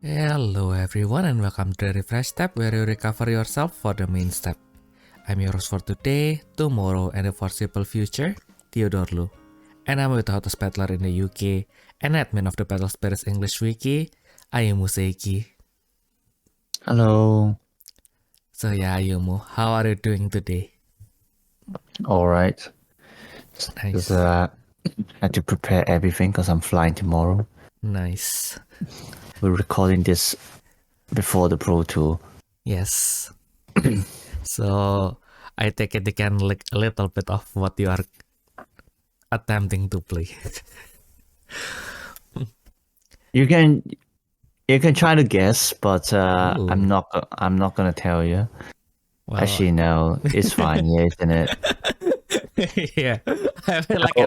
Hello everyone and welcome to the Refresh Step where you recover yourself for the main step. I'm your host for today, tomorrow and the foreseeable future, Theodore. And I'm with the hottest battler in the UK and admin of the Battle Spirits English Wiki, Ayumu Seiki. Hello. So yeah, Ayumu, how are you doing today? Alright. Nice. I had to prepare everything because I'm flying tomorrow. Nice. We're recording this before the Pro Tour. Yes. So I take it you can like a little bit of what you are attempting to play. You can try to guess, but I'm not gonna tell you. Well, Actually, no, it's fine, yeah, isn't it? yeah, I feel like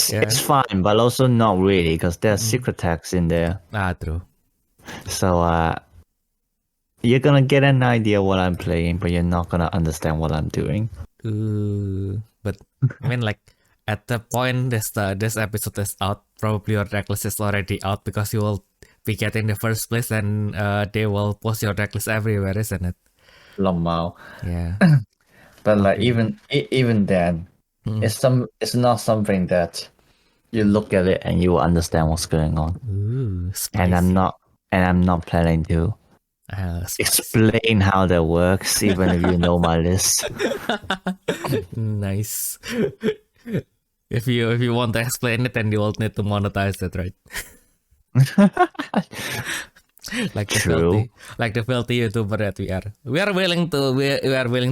It's fine, but also not really because there's secret text in there. True. So you're gonna get an idea what I'm playing, but you're not gonna understand what I'm doing. But I mean, like at the point this episode is out, probably your decklist is already out because you will be getting the first place, and they will post your decklist everywhere, isn't it? Long mile. Yeah. But like even then, it's not something that you look at it and you will understand what's going on. Ooh, spicy. And I'm not planning to explain how that works, even if you know my list. Nice. If you want to explain it, then you will need to monetize it, right? Like the filthy YouTuber that we are. We are willing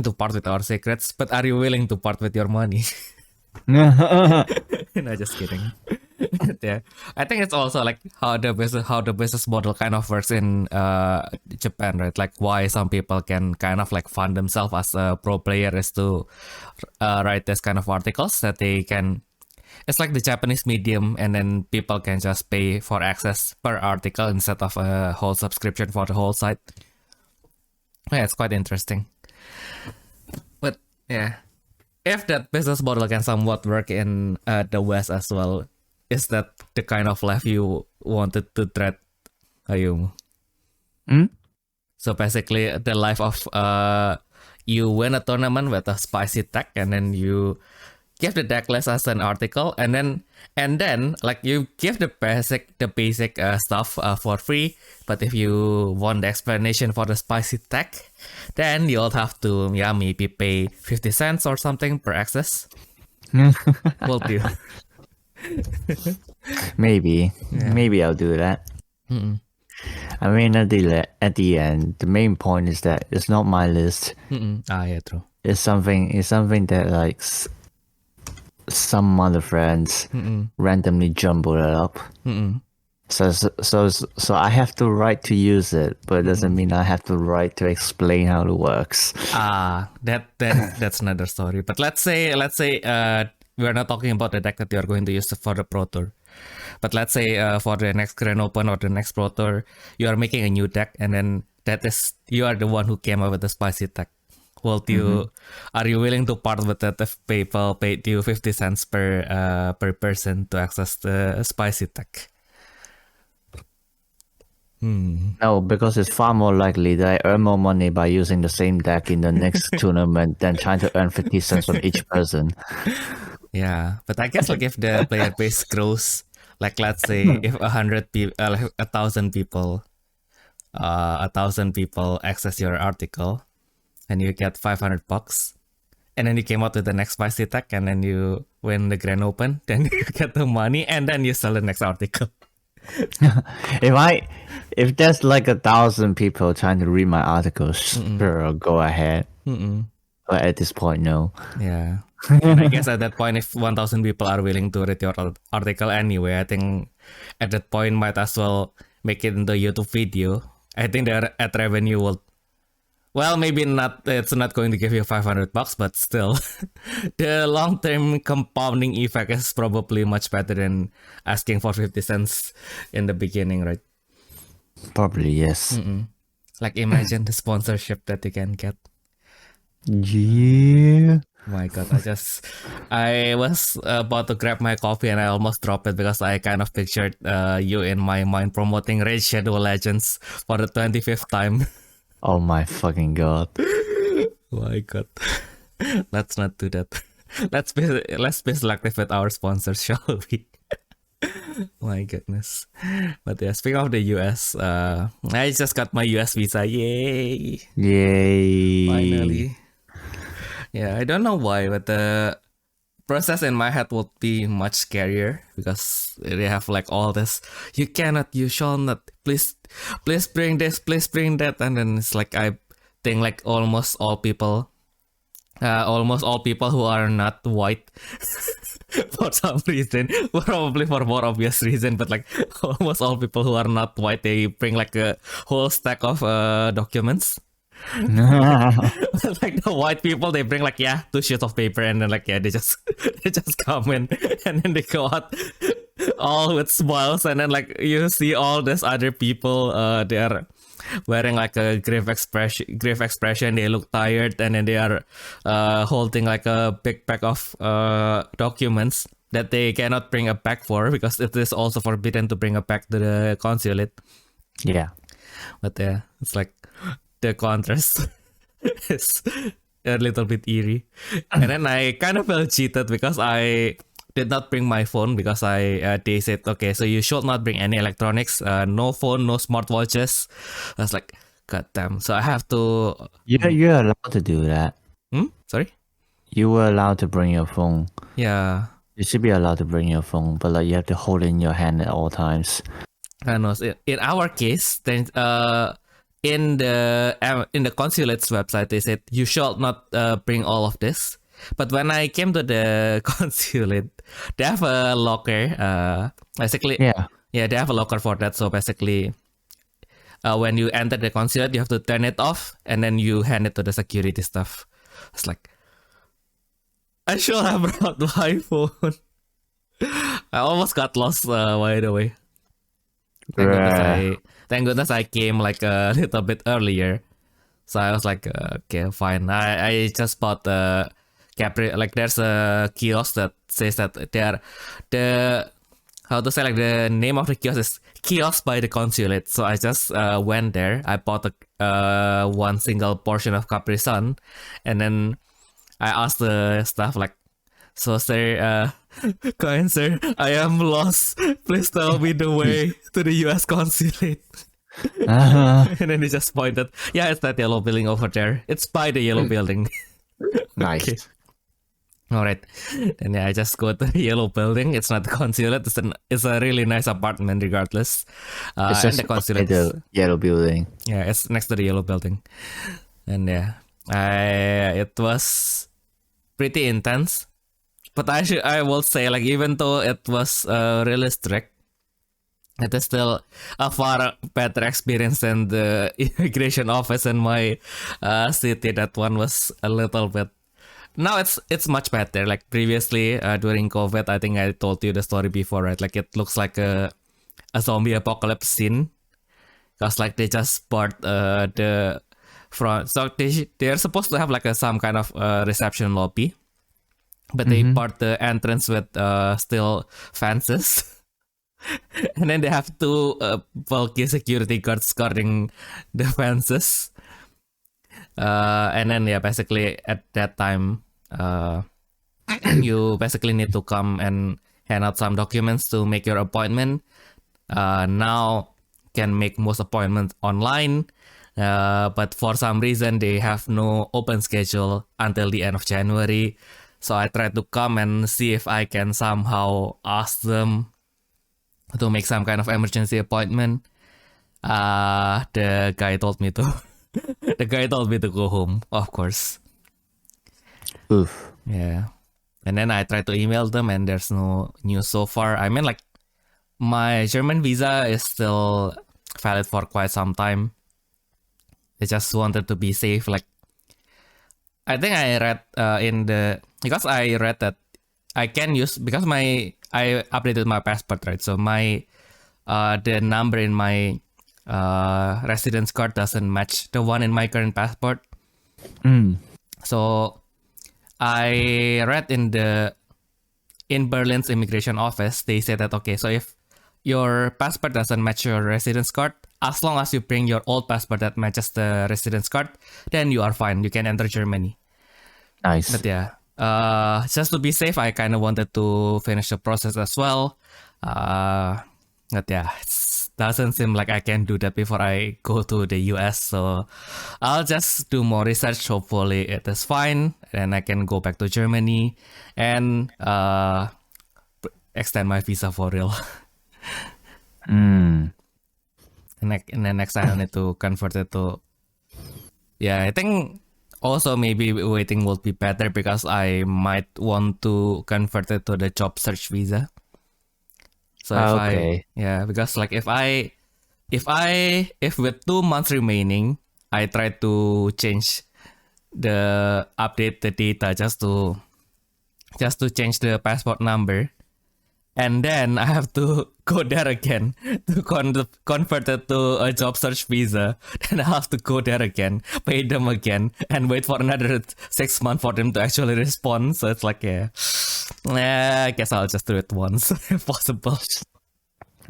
to part with our secrets, but are you willing to part with your money? No, just kidding. Yeah, I think it's also like how the business model kind of works in Japan, right? Like why some people can kind of like fund themselves as a pro player is to write this kind of articles that they can. It's like the Japanese medium, and then people can just pay for access per article instead of a whole subscription for the whole site. Yeah, it's quite interesting. But yeah, if that business model can somewhat work in the West as well, is that the kind of life you wanted to tread, Ayumu? So basically, the life of you win a tournament with a spicy tech, and then you give the deck list as an article, and then like you give the basic stuff for free. But if you want the explanation for the spicy tech, then you'll have to maybe pay 50 cents or something per access. Will do. Maybe I'll do that. I mean, at the end, the main point is that it's not my list. Yeah, true. It's something that like some other friends randomly jumbled it up. So I have the right to use it, but it doesn't mean I have the right to explain how it works. That's another story. But let's say we're not talking about the deck that you are going to use for the Pro Tour. But let's say for the next Grand Open or the next Pro Tour, you are making a new deck, and then you are the one who came up with the spicy deck. Are you willing to part with that if PayPal paid you 50 cents per person to access the spicy tech? No, because it's far more likely that I earn more money by using the same deck in the next tournament than trying to earn 50 cents from each person. Yeah, but I guess like if the player base grows, like let's say if 1,000 people access your article, and you get $500, and then you came out with the next spicy tech, and then you win the Grand Open, then you get the money, and then you sell the next article. If there's like 1,000 people trying to read my articles, sure, go ahead. But at this point, no. Yeah. And I guess at that point, if 1,000 people are willing to read your article anyway, I think at that point might as well make it into a YouTube video. I think the ad revenue will. Well, maybe not. It's not going to give you $500, but still, the long-term compounding effect is probably much better than asking for 50 cents in the beginning, right? Probably yes. Like imagine the sponsorship that you can get. Yeah. My God, I was about to grab my coffee and I almost dropped it because I kind of pictured you in my mind promoting Raid Shadow Legends for the 25th time. Oh my fucking God. My God. Let's not do that. Let's be selective with our sponsors, shall we? My goodness. But yeah, speaking of the US, I just got my US visa. Yay! Finally. Yeah, I don't know why, but the process in my head would be much scarier because they have like all this. You cannot, you shall not. Please bring this, please bring that, and then it's like I think like almost all people who are not white. For some reason, probably for more obvious reason, but like almost all people who are not white, they bring like a whole stack of documents. Like the white people, they bring like 2 sheets of paper, and then like they just come in, and then they go out all with smiles, and then like you see all these other people, they are wearing like a grave expression. They look tired, and then they are holding like a big pack of documents that they cannot bring a bag for because it is also forbidden to bring a bag to the consulate. Yeah, but yeah, it's like the contrast is a little bit eerie. And then I kind of felt cheated because I did not bring my phone because they said, okay, so you should not bring any electronics, no phone, no smartwatches. I was like, God damn. So I have to... You're allowed to do that. Sorry? You were allowed to bring your phone. Yeah. You should be allowed to bring your phone, but like you have to hold it in your hand at all times. I know. In our case, then in the consulate's website, they said you should not bring all of this. But when I came to the consulate, they have a locker. Basically, they have a locker for that. So basically, when you enter the consulate, you have to turn it off, and then you hand it to the security staff. It's like, I should have brought my phone. I almost got lost, by the way. Thank goodness I came like a little bit earlier. So I was like, okay, fine. I just bought the Capri. Like there's a kiosk that says that the name of the kiosk is Kiosk by the Consulate. So I just went there. I bought one single portion of Capri Sun, and then I asked the staff like, so sir, kind sir, I am lost. Please tell me the way to the US consulate. And then they just pointed, it's that yellow building over there. It's by the yellow building. Nice. Okay. All right. And I just go to the yellow building. It's not the consulate. It's a really nice apartment regardless. It's just and the consulate. The yellow building. Yeah, it's next to the yellow building. And it was pretty intense. But I will say, like, even though it was really strict, it is still a far better experience than the immigration office in my city. That one was a little bit. Now it's much better. Like previously during COVID, I think I told you the story before, right? Like it looks like a zombie apocalypse scene, because like they just barred the front. So they're supposed to have like some kind of reception lobby. But they part the entrance with steel fences. And then they have 2 bulky security guards guarding the fences. And then basically at that time, you basically need to come and hand out some documents to make your appointment. Now can make most appointments online. But for some reason, they have no open schedule until the end of January. So I tried to come and see if I can somehow ask them to make some kind of emergency appointment. The guy told me to. The guy told me to go home, of course. Oof. Yeah. And then I tried to email them, and there's no news so far. I mean, like, my German visa is still valid for quite some time. I just wanted to be safe. Like, I think I read because I read that I can use, because I updated my passport, right? So my the number in my residence card doesn't match the one in my current passport. So I read in Berlin's immigration office, they said that, okay, so if your passport doesn't match your residence card, as long as you bring your old passport that matches the residence card, then you are fine. You can enter Germany. Nice. But yeah, just to be safe, I kind of wanted to finish the process as well. But yeah, it doesn't seem like I can do that before I go to the US. So I'll just do more research. Hopefully it is fine. And I can go back to Germany and extend my visa for real. And then next time I need to convert it to... Yeah, I think also maybe waiting will be better because I might want to convert it to the job search visa. So because like if with 2 months remaining, I try to update the data just to change the passport number, and then I have to go there again to convert it to a job search visa. Then I have to go there again, pay them again, and wait for another 6 months for them to actually respond. So it's like, I guess I'll just do it once if possible.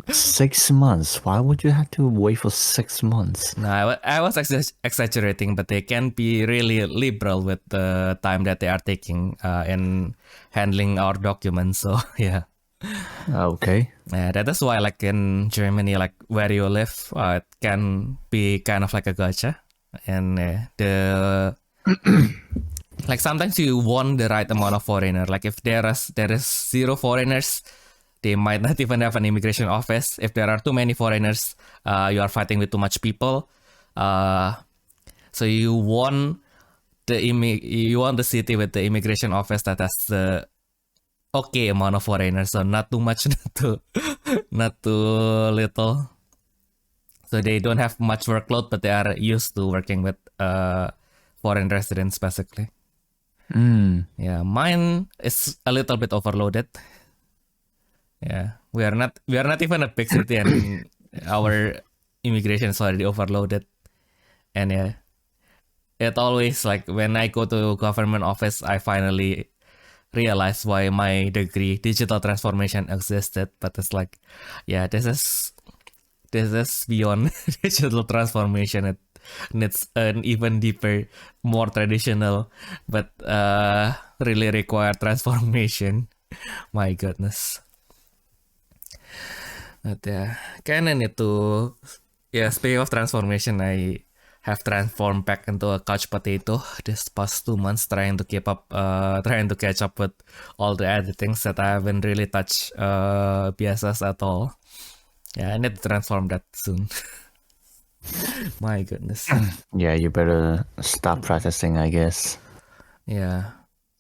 6 months? Why would you have to wait for 6 months? No, I was exaggerating, but they can be really liberal with the time that they are taking in handling our documents. So yeah. Okay. Yeah, that is why, like in Germany, like where you live, it can be kind of like a gotcha, and like sometimes you want the right amount of foreigner. Like if there is 0 foreigners, they might not even have an immigration office. If there are too many foreigners, you are fighting with too much people. So you want the city with the immigration office that has the okay amount of foreigners, so not too much, not too little. So they don't have much workload, but they are used to working with foreign residents basically. Yeah, mine is a little bit overloaded. Yeah, we are not even a big city, and our immigration is already overloaded. And yeah, it always, like when I go to government office, I finally realize why my degree digital transformation existed. But it's like, yeah, this is beyond digital transformation. It needs an even deeper, more traditional, but really required transformation. My goodness. But yeah, kind of need to... Yeah, speaking of transformation, I have transformed back into a couch potato this past 2 months, trying to catch up with all the editings that I haven't really touched BSS at all. Yeah, I need to transform that soon. My goodness. Yeah, you better start practicing, I guess. Yeah,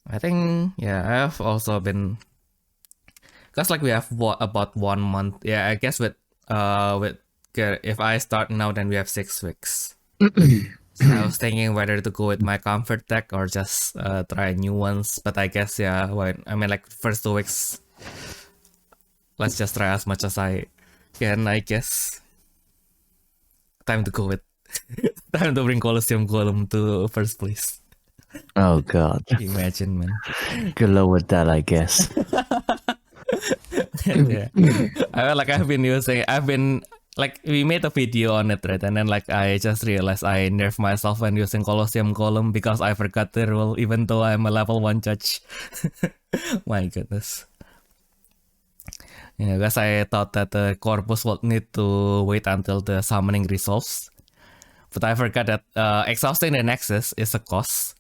I think, yeah, I have also been... Because like we have about 1 month. Yeah, I guess with if I start now, then we have 6 weeks. So I was thinking whether to go with my comfort tech or just try new ones. But I guess, yeah, like first 2 weeks, let's just try as much as I can, I guess. Time to go with... Time to bring Colosseum Golem to first place. Oh god. Imagine, man. Good luck with that, I guess. Yeah. We made a video on it, right? And then like I just realized I nerfed myself when using Colosseum Golem because I forgot the rule, even though I'm a level 1 judge. My goodness. Yeah, because I thought that the corpus would need to wait until the summoning resolves. But I forgot that exhausting the Nexus is a cost.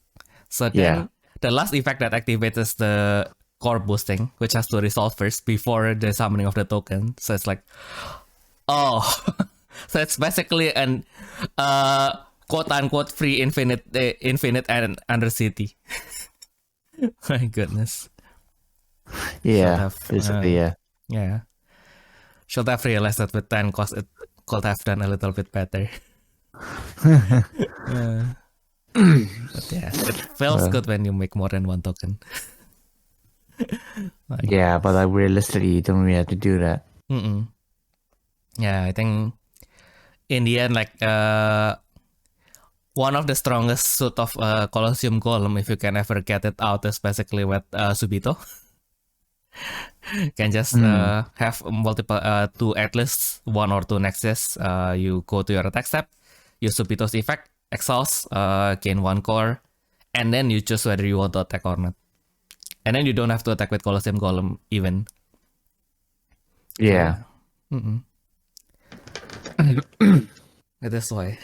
So then the last effect that activates is the core boosting, which has to resolve first before the summoning of the token. So it's like, oh, so it's basically an quote unquote free infinite and Undercity. My goodness. Yeah, basically, yeah. Yeah. Should have realized that with 10 cost it could have done a little bit better. But yeah, it feels good when you make more than 1 token. Yeah, but like realistically, you don't really have to do that. Yeah, I think in the end, like one of the strongest suit of Colosseum Golem, if you can ever get it out, is basically with Subito. Can just have multiple two at least one or two nexus. You go to your attack step, use Subito's effect, exhaust, gain one core, and then you choose whether you want to attack or not. And then you don't have to attack with Colosseum Golem even. Yeah. That is why.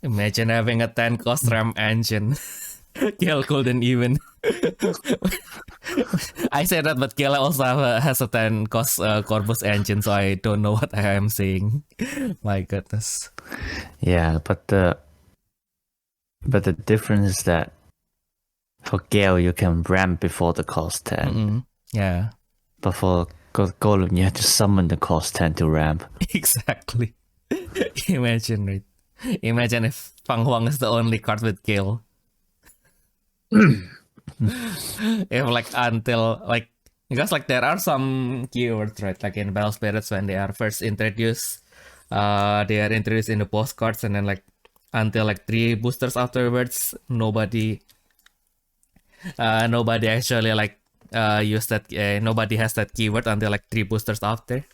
Imagine having a 10 cost RAM engine. Kill couldn't even. I say that, but Kill also has a 10 cost Corvus engine, so I don't know what I am saying. My goodness. Yeah, but the difference is that for Gale you can ramp before the cost 10. Yeah. But for Golem you have to summon the cost 10 to ramp. Exactly. Imagine it. Imagine if Fang Huang is the only card with Gale. If like until like, because like there are some keywords, right? Like in Battle Spirits when they are first introduced, they are introduced in the postcards, and then like until like 3 boosters afterwards, nobody actually like use that. Nobody has that keyword until like 3 boosters after.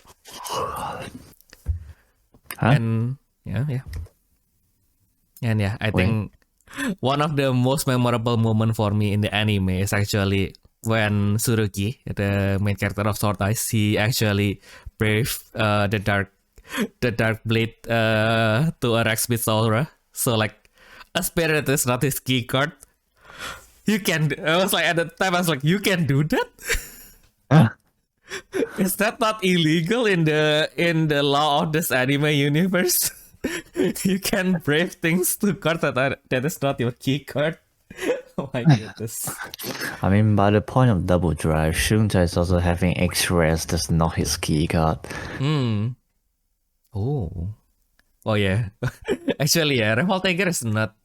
And yeah, I think one of the most memorable moment for me in the anime is actually when Tsurugi, the main character of Sword Eyes, he actually braved the dark blade to a Rex with Sora. So like a spirit is not his key card. You can. I was like, at the time I was like, you can do that. Is that not illegal in the law of this anime universe? You can brave things to cards that is not your key card. Oh my goodness. I mean, by the point of double drive, Shunta is also having X-rays that's not his key card. Oh yeah. Actually, yeah, Revolt Tiger is not.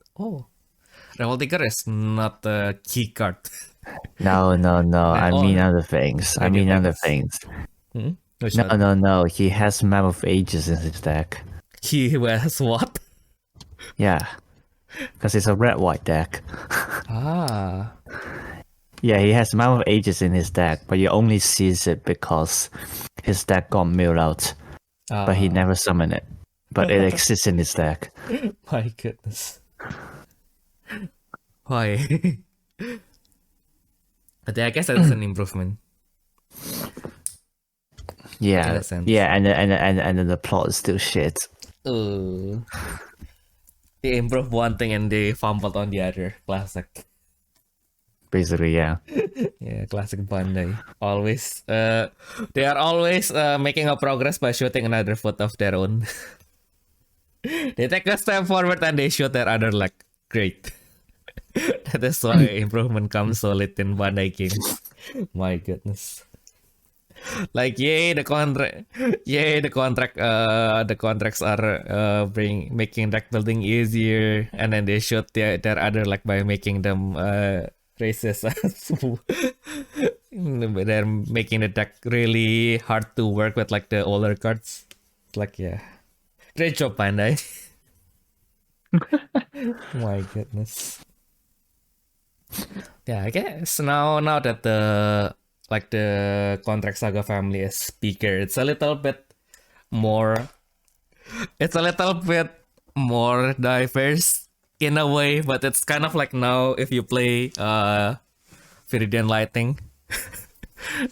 Revolt Tiger is not a key card. No. I mean other things. No. He has Map of Ages in his deck. He has what? Yeah. Because it's a red-white deck. Yeah, he has Map of Ages in his deck, but you only sees it because his deck got milled out. But he never summoned it. But it exists in his deck. My goodness. Why? But I guess that's an improvement. Yeah, and then the plot is still shit. They improved one thing and they fumbled on the other. Classic. Basically, yeah. Yeah, classic Bandai. Always, they are always making a progress by shooting another foot of their own. They take a step forward and they shoot their other leg. Great. That is why improvement comes so late in Bandai games. My goodness. Like the contracts are making deck building easier, and then they shoot their other leg by making them races. They're making the deck really hard to work with, like the older cards. Like great job, Bandai. My goodness. Yeah, I guess now that the Contract Saga family is bigger, it's a little bit more diverse in a way, but it's kind of like now if you play Viridian Lighting,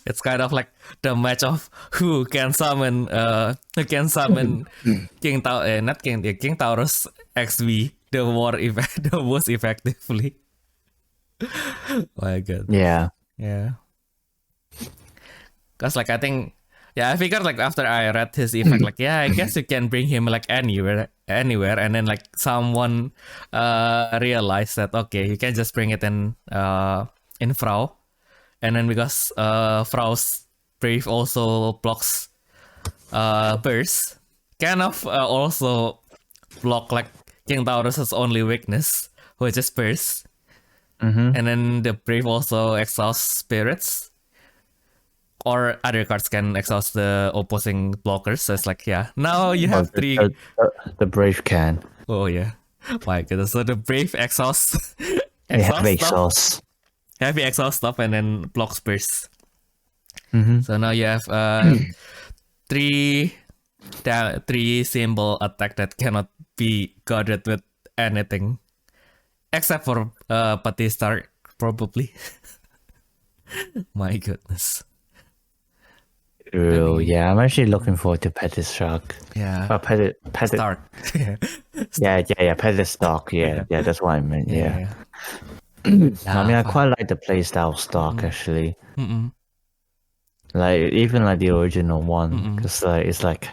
it's kind of like the match of who can summon King Taurus XV the most effectively. My god. Yeah. Cause like I figured like after I read his effect, like I guess you can bring him like anywhere, and then like someone realized that okay, you can just bring it in Frau, and then because Frau's Brave also blocks burst, kind of also block like King Taurus's only weakness, which is burst. And then the Brave also exhausts spirits, or other cards can exhaust the opposing blockers. So it's like now you have 3. The Brave can. Oh yeah, My goodness. So the brave exhaust. Heavy stuff, heavy exhaust stuff, and then block spears. So now you have three symbol attack that cannot be guarded with anything, except for Patti Stark probably. My goodness. Oh yeah, I'm actually looking forward to Patti Stark. Yeah. Patti Stark. Yeah, Patti Stark. Yeah, that's what I meant. Yeah. I mean, I quite like the playstyle of Stark actually. Like even like the original one, because like it's like,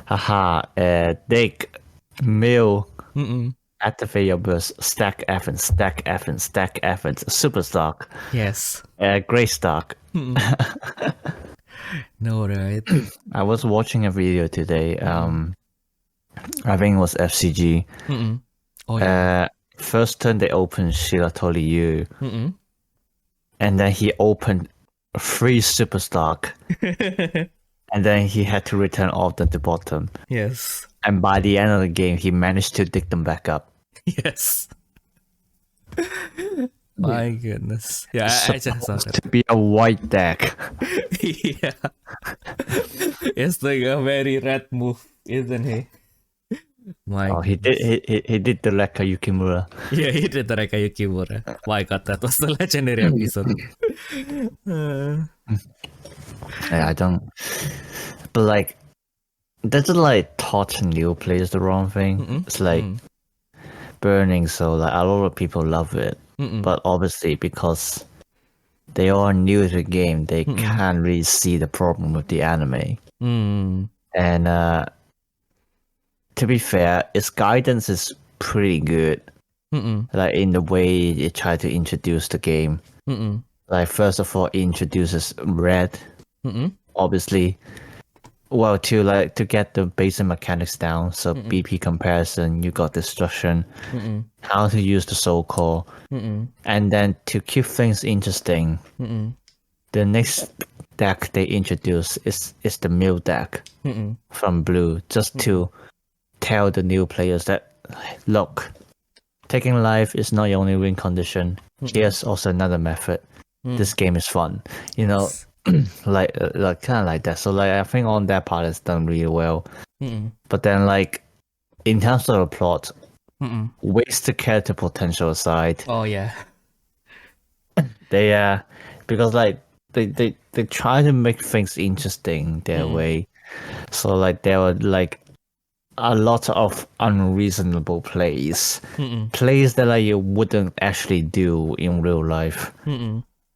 haha, dig, mill, activate your burst, stack Evans, super Stark. Yes. Grey Stark. No, right? I was watching a video today. I think it was FCG. Oh yeah. First turn they opened Shiratori Yu, and then he opened 3 super Stark, and then he had to return all at the bottom. Yes. And by the end of the game, he managed to dig them back up. Yes. My goodness. Yeah, I just saw that. To be a white deck. Yeah. It's like a very red move, isn't he? He did the Reka Yukimura. Yeah, he did the Reka Yukimura. My god, that was the legendary episode. Yeah, I don't. But like, that's like taught new players the wrong thing. It's like burning, so like a lot of people love it. But obviously, because they are new to the game, they can't really see the problem with the anime. And to be fair, its guidance is pretty good. Like in the way it tried to introduce the game. Like first of all, it introduces red. Obviously, well, to get the basic mechanics down. So BP comparison, you got destruction, how to use the soul core, and then to keep things interesting, the next deck they introduce is the mill deck from Blue, just to tell the new players that, look, taking life is not your only win condition. Here's also another method. This game is fun, you know. like kind of like that. So like I think on that part it's done really well. But then like in terms of the plot, waste the character potential aside. Oh yeah. They because like they try to make things interesting their way. So like there were like a lot of unreasonable plays that like you wouldn't actually do in real life.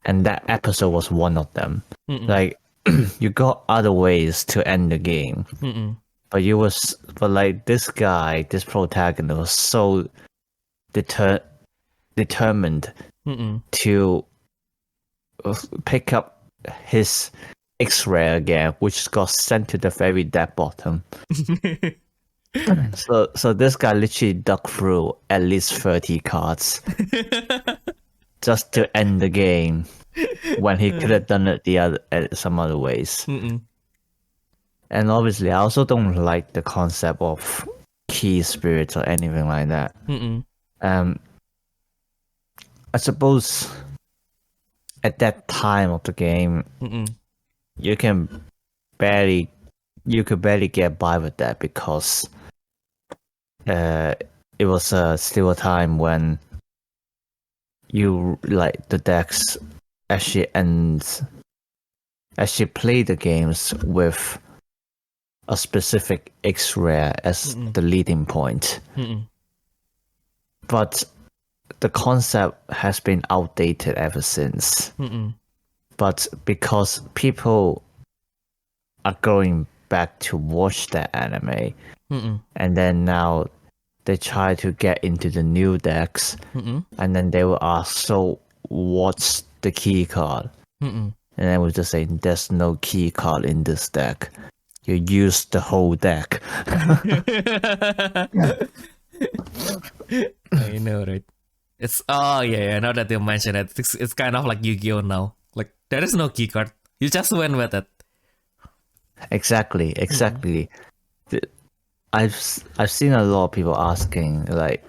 And that episode was one of them. Like, you got other ways to end the game, but like this guy, this protagonist was so determined to pick up his X-ray again, which got sent to the very dead bottom. So this guy literally dug through at least 30 cards. Just to end the game, when he could have done it some other ways. And obviously, I also don't like the concept of key spirits or anything like that. I suppose at that time of the game, you could barely get by with that because it was still a time when you like the decks actually play the games with a specific X-rare as the leading point. But the concept has been outdated ever since. But because people are going back to watch that anime, and then now they try to get into the new decks, and then they will ask, so what's the key card? And then we'll just say, there's no key card in this deck. You use the whole deck. I know, right? It's now that you mention it, it's kind of like Yu-Gi-Oh now. Like there is no key card. You just win with it. Exactly. I've seen a lot of people asking, like,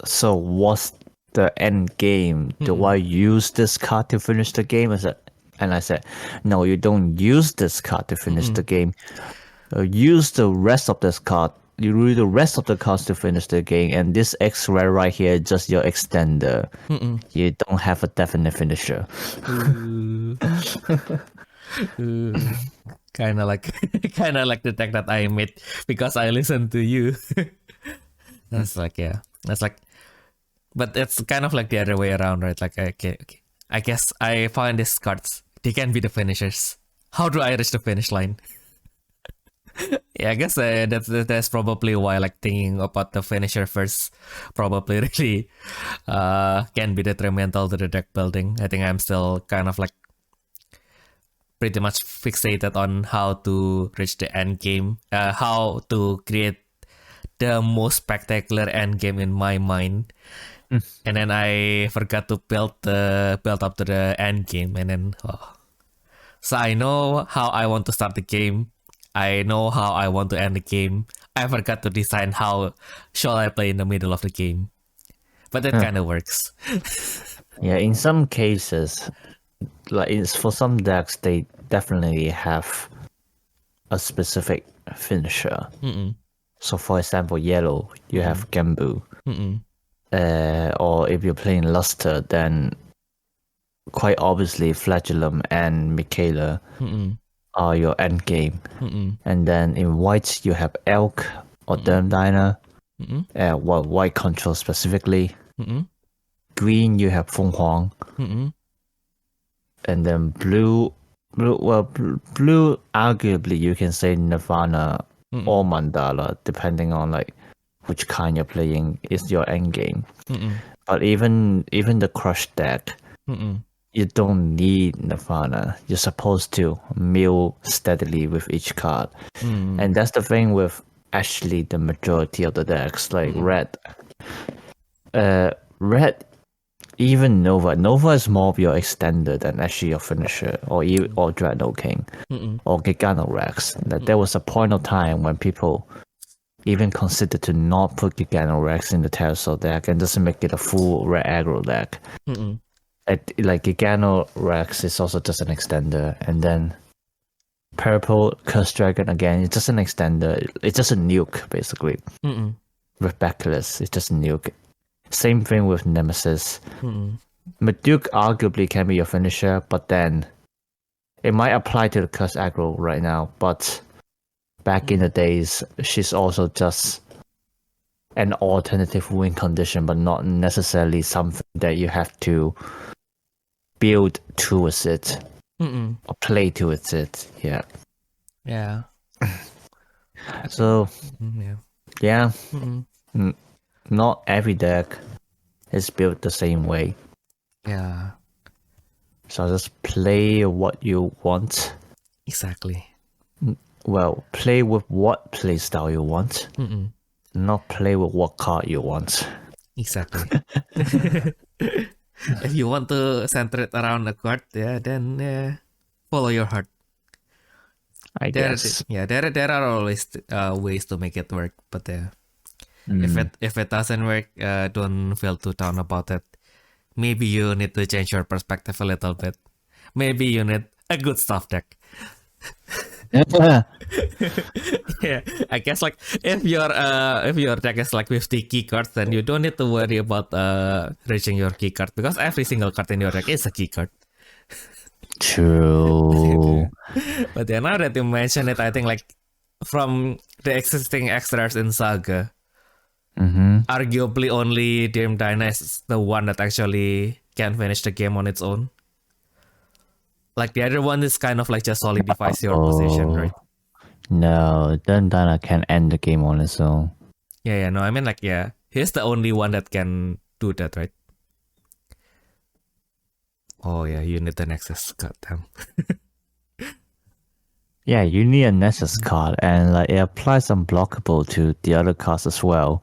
So what's the end game? Do I use this card to finish the game? And I said, no, you don't use this card to finish the game. Use the rest of this card. You use the rest of the cards to finish the game. And this X-ray right here is just your extender. You don't have a definite finisher. Kind of like the deck that I made because I listened to you. That's like, but it's kind of like the other way around, right? Like, okay. I guess I find these cards, they can be the finishers. How do I reach the finish line? Yeah, I guess that's probably why like thinking about the finisher first probably really can be detrimental to the deck building. I think I'm still kind of like pretty much fixated on how to reach the end game, how to create the most spectacular end game in my mind. And then I forgot to build up to the end game, and then so I know how I want to start the game. I know how I want to end the game. I forgot to design how shall I play in the middle of the game. But that kind of works. Yeah, in some cases, like for some decks, they definitely have a specific finisher. So for example, yellow, you have Gambu. Or if you're playing Luster, then quite obviously Flagellum and Michaela are your end game. And then in white, you have Elk or Derm Diner. White control specifically. Green, you have Feng Huang. And then blue, arguably you can say Nirvana or Mandala, depending on like which kind you're playing is your end game. But even the Crush deck, you don't need Nirvana. You're supposed to mill steadily with each card. And that's the thing with actually the majority of the decks, like Red. Red, even Nova is more of your extender than actually your finisher, or Dreadnought King, or Giganorex. There was a point of time when people even considered to not put Giganorex in the Terrasol deck and doesn't make it a full red aggro deck. Like Giganorex is also just an extender, and then Purple Curse Dragon again, it's just an extender. It's just a nuke basically. With Backless, it's just a nuke. Same thing with Nemesis. Maduke arguably can be your finisher, but then it might apply to the Curse aggro right now, but back in the days, she's also just an alternative win condition, but not necessarily something that you have to build towards it or play towards it. Yeah. So, not every deck is built the same way. Yeah. So just play what you want. Exactly. Well, play with what playstyle you want. Not play with what card you want. Exactly. If you want to center it around a card, then follow your heart. I guess. There are always ways to make it work, but if it doesn't work, don't feel too down about it. Maybe you need to change your perspective a little bit. Maybe you need a good stuff deck. Yeah, I guess like if your deck is like 50 key cards, then you don't need to worry about reaching your key card, because every single card in your deck is a key card. True. But now that you mention it, I think like from the existing extras in Saga, arguably only Dream Dyna is the one that actually can finish the game on its own. Like the other one is kind of like just solidifies your position, right? No, then Dana can end the game on its own. Yeah, no, I mean like, he's the only one that can do that, right? Oh yeah, you need the Nexus, goddamn. Yeah, you need a Nexus card, and like it applies unblockable to the other cards as well.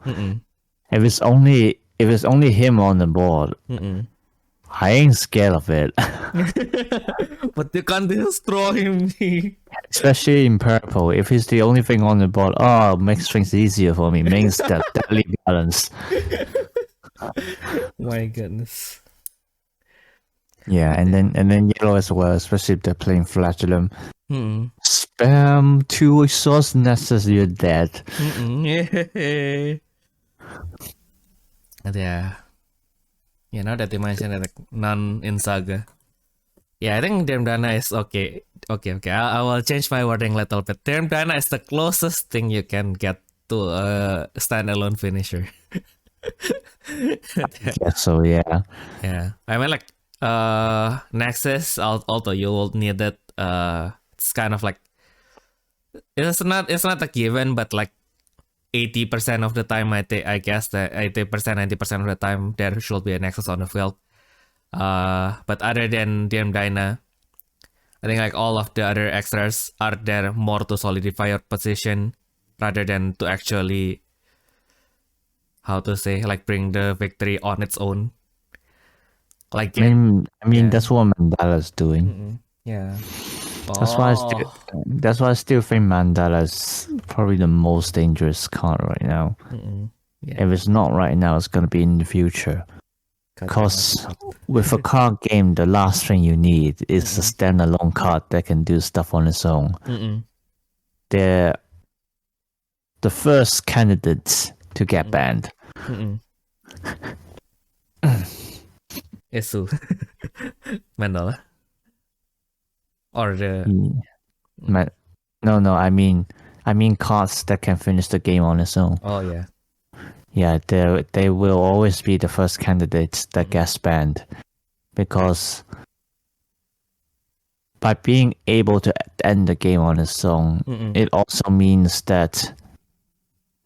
If it's only him on the board, I ain't scared of it. But you can't destroy him. Especially in purple, if it's the only thing on the board, makes things easier for me. Makes that deadly balance. My goodness. Yeah, and then yellow as well, especially if they're playing flagellum. Spam 2 resource nesses, you're dead. Yeah. Yeah, now that you mentioned it, like, none in Saga. Yeah, I think Dana is okay. Okay. I will change my wording a little bit. Dana is the closest thing you can get to a standalone finisher. Yeah, so yeah. Yeah, I mean, like, Nexus, although you will need it, it's kind of like, it's not a given, but like 80% of the time, I guess that 80%, 90% of the time, there should be a Nexus on the field. But other than Dyna, I think like all of the other extras are there more to solidify your position rather than to actually, how to say, like, bring the victory on its own. Like, I mean, that's what Mandala's doing. Yeah. That's why I still think Mandala's probably the most dangerous card right now. Yeah. If it's not right now, it's gonna be in the future. Because with a card game, the last thing you need is a standalone card that can do stuff on its own. They're the first candidates to get banned. Isu. Mandala. Or the... No, I mean cards that can finish the game on its own. Oh, yeah. Yeah, they will always be the first candidates that get banned. Because by being able to end the game on its own, it also means that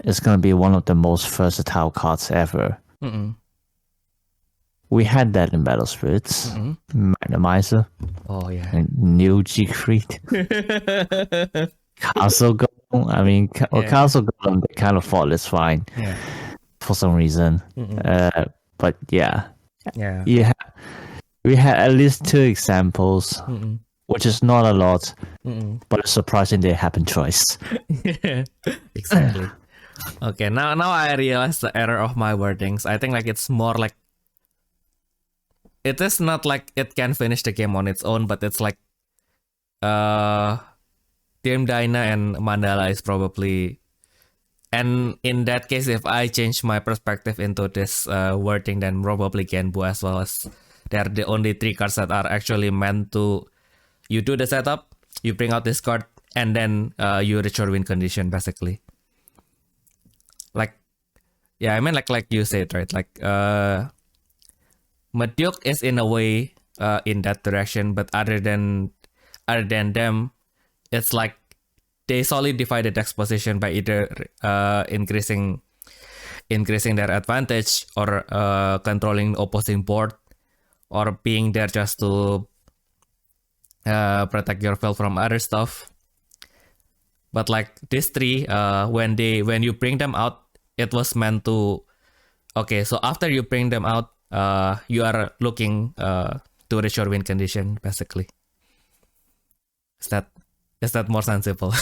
it's going to be one of the most versatile cards ever. We had that in Battle Spirits. Magnemizer. Oh, yeah. And New Siegfried. Castle Golem. I mean, Castle Golem, they kind of fought it's fine. Yeah. For some reason. But yeah. Yeah. We had at least 2 examples, which is not a lot, but it's surprising they happen twice. Exactly. Okay, now I realize the error of my wordings. I think like it's more like, it is not like it can finish the game on its own, but it's like Team Dyna and Mandala is probably, and in that case, if I change my perspective into this wording, then probably Genbu as well, as they're the only 3 cards that are actually meant to, you do the setup, you bring out this card, and then you reach your win condition, basically. Like, yeah, I mean, like you said, right? Like, Medyuk is in a way in that direction, but other than them, it's like they solidify the deck's position by either increasing their advantage or controlling opposing board, or being there just to protect your field from other stuff. But like these 3, when you bring them out, it was meant to, okay, so after you bring them out, you are looking to reach your win condition, basically. Is that more sensible?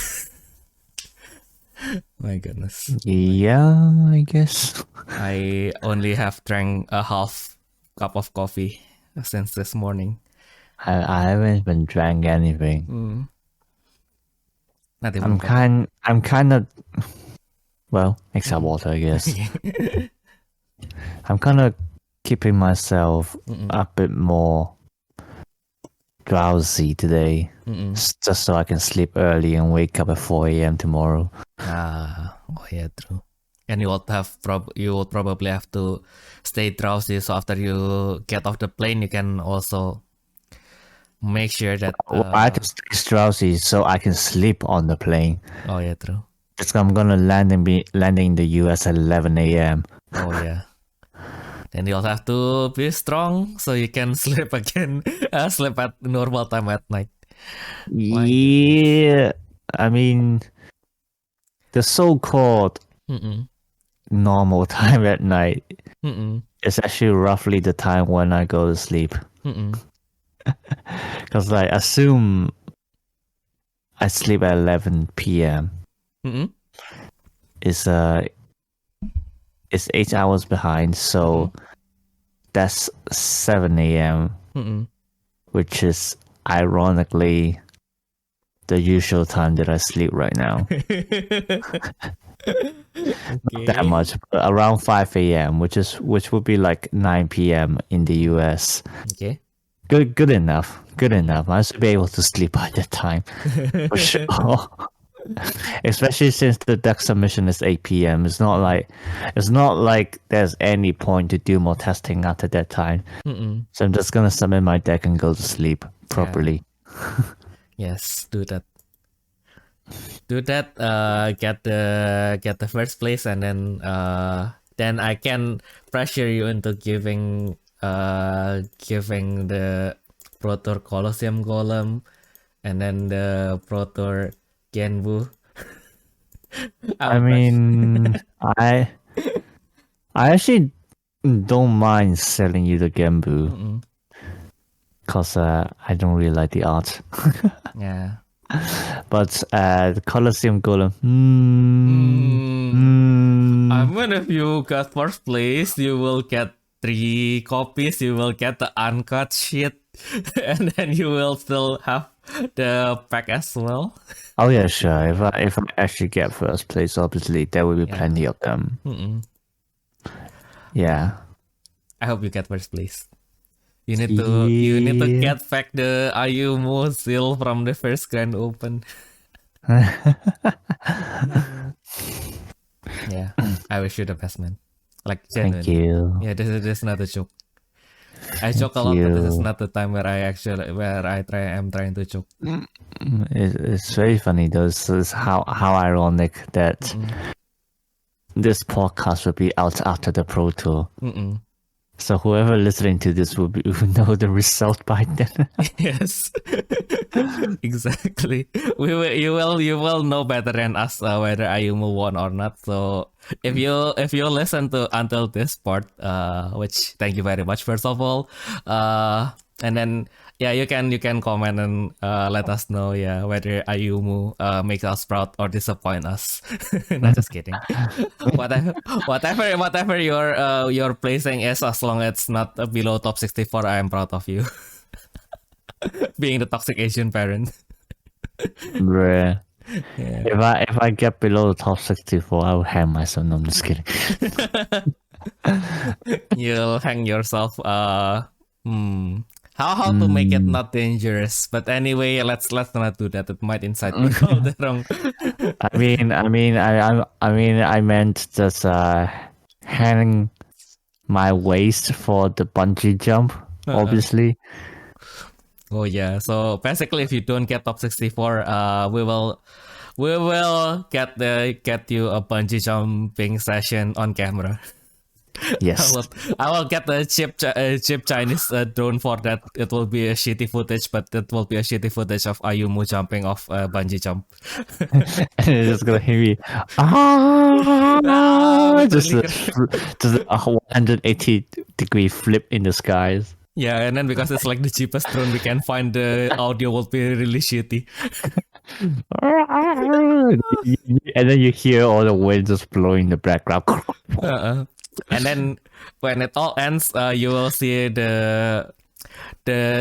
My goodness. Yeah, I guess. I only have drank a half cup of coffee since this morning. I haven't been drank anything. Not even I'm kind of, well, except water, I guess. I'm kind of keeping myself a bit more drowsy today, just so I can sleep early and wake up at 4 a.m. tomorrow. Oh yeah, true. And you will probably have to stay drowsy, so after you get off the plane, you can also make sure that I have to stay drowsy so I can sleep on the plane. Oh yeah, true. Because I'm gonna landing in the US at 11 a.m. Oh yeah. Then you'll have to be strong so you can sleep again. Sleep at normal time at night. Yeah, I mean, the so-called normal time at night is actually roughly the time when I go to sleep. Because I assume I sleep at 11 p.m. It's 8 hours behind, so that's 7 a.m. Which is ironically the usual time that I sleep right now. Not that much, but around 5 a.m., which would be like 9 p.m. in the US. Okay. Good enough. I should be able to sleep by that time. For sure. Especially since the deck submission is 8 p.m. It's not like there's any point to do more testing after that time. So I'm just gonna submit my deck and go to sleep properly. Yes, do that. Get the first place, and then I can pressure you into giving the Pro Tour Colosseum Golem, and then the Pro Tour Genbu. I mean, I actually don't mind selling you the Genbu, because I don't really like the art. Yeah. But the Colosseum Golem. I mean, if you got first place, you will get 3 copies. You will get the uncut shit, and then you will still have the pack as well. Oh yeah, sure. If I actually get first place, obviously there will be plenty of them. Yeah. I hope you get first place. You need to get back the Ayumu seal from the first Grand Open. Yeah, I wish you the best, man. Like, genuine. Thank you. Yeah, this is not a joke. I joke a lot, but this is not the time where I'm trying to joke. It's very funny though. It's how ironic that this podcast will be out after the Pro Tour. So whoever listening to this will know the result by then. Yes, exactly. You will know better than us whether Ayumu won or not. So if you listen to until this part, which thank you very much first of all, and then you can comment and let us know whether Ayumu makes us proud or disappoint us. Not just kidding. whatever your placing is, as long as it's not below top 64, I am proud of you. Being the toxic Asian parent. Bruh. Yeah. If I get below the top 64, I will hang myself. No, I'm just kidding. You'll hang yourself. How to make it not dangerous? But anyway, let's not do that. It might incite people the wrong. I meant just hanging my waist for the bungee jump, obviously. Oh yeah. So basically, if you don't get top 64, we will get you a bungee jumping session on camera. Yes. I will get the cheap Chinese drone for that. It will be a shitty footage, but it will be a shitty footage of Ayumu jumping off a bungee jump. And it's just gonna hit me. Just a 180-degree flip in the skies. Yeah, and then because it's like the cheapest drone we can find, the audio will be really shitty. And then you hear all the wind just blowing in the background. And then when it all ends, you will see the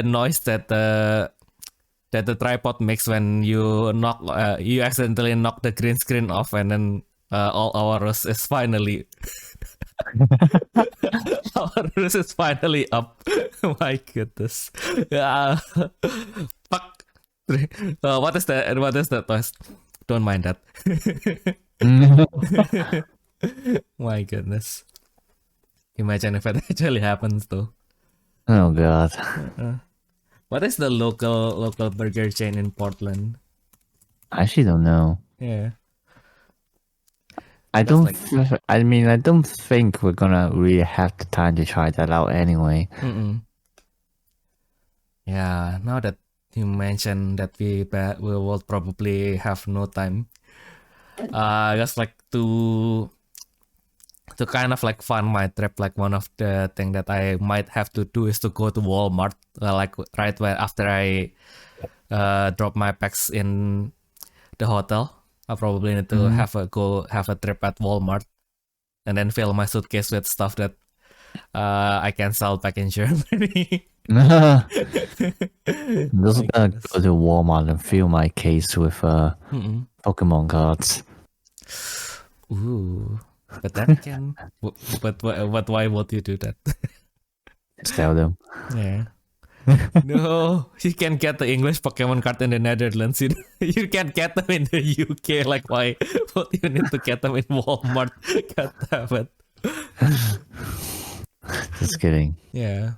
noise that the tripod makes when you accidentally knock the green screen off, and then all our rust is finally our rust is finally up. My goodness. Fuck. What is that noise? Don't mind that. My goodness. Imagine if it actually happens though. Oh god. What is the local burger chain in Portland? I actually don't know. Yeah. I don't think we're gonna really have the time to try that out anyway. Yeah, now that you mentioned that we will probably have no time. Just like to kind of like fund my trip, like one of the thing that I might have to do is to go to Walmart, like right after I drop my packs in the hotel. I probably need to have a trip at Walmart, and then fill my suitcase with stuff that I can sell back in Germany. I'm just gonna go to Walmart and fill my case with Pokemon cards. Ooh, but that can. But why would you do that? Sell them. Yeah. No, you can get the English Pokemon card in the Netherlands. You can't get them in the UK. Like, why would you need to get them in Walmart? God damn it. Just kidding. Yeah.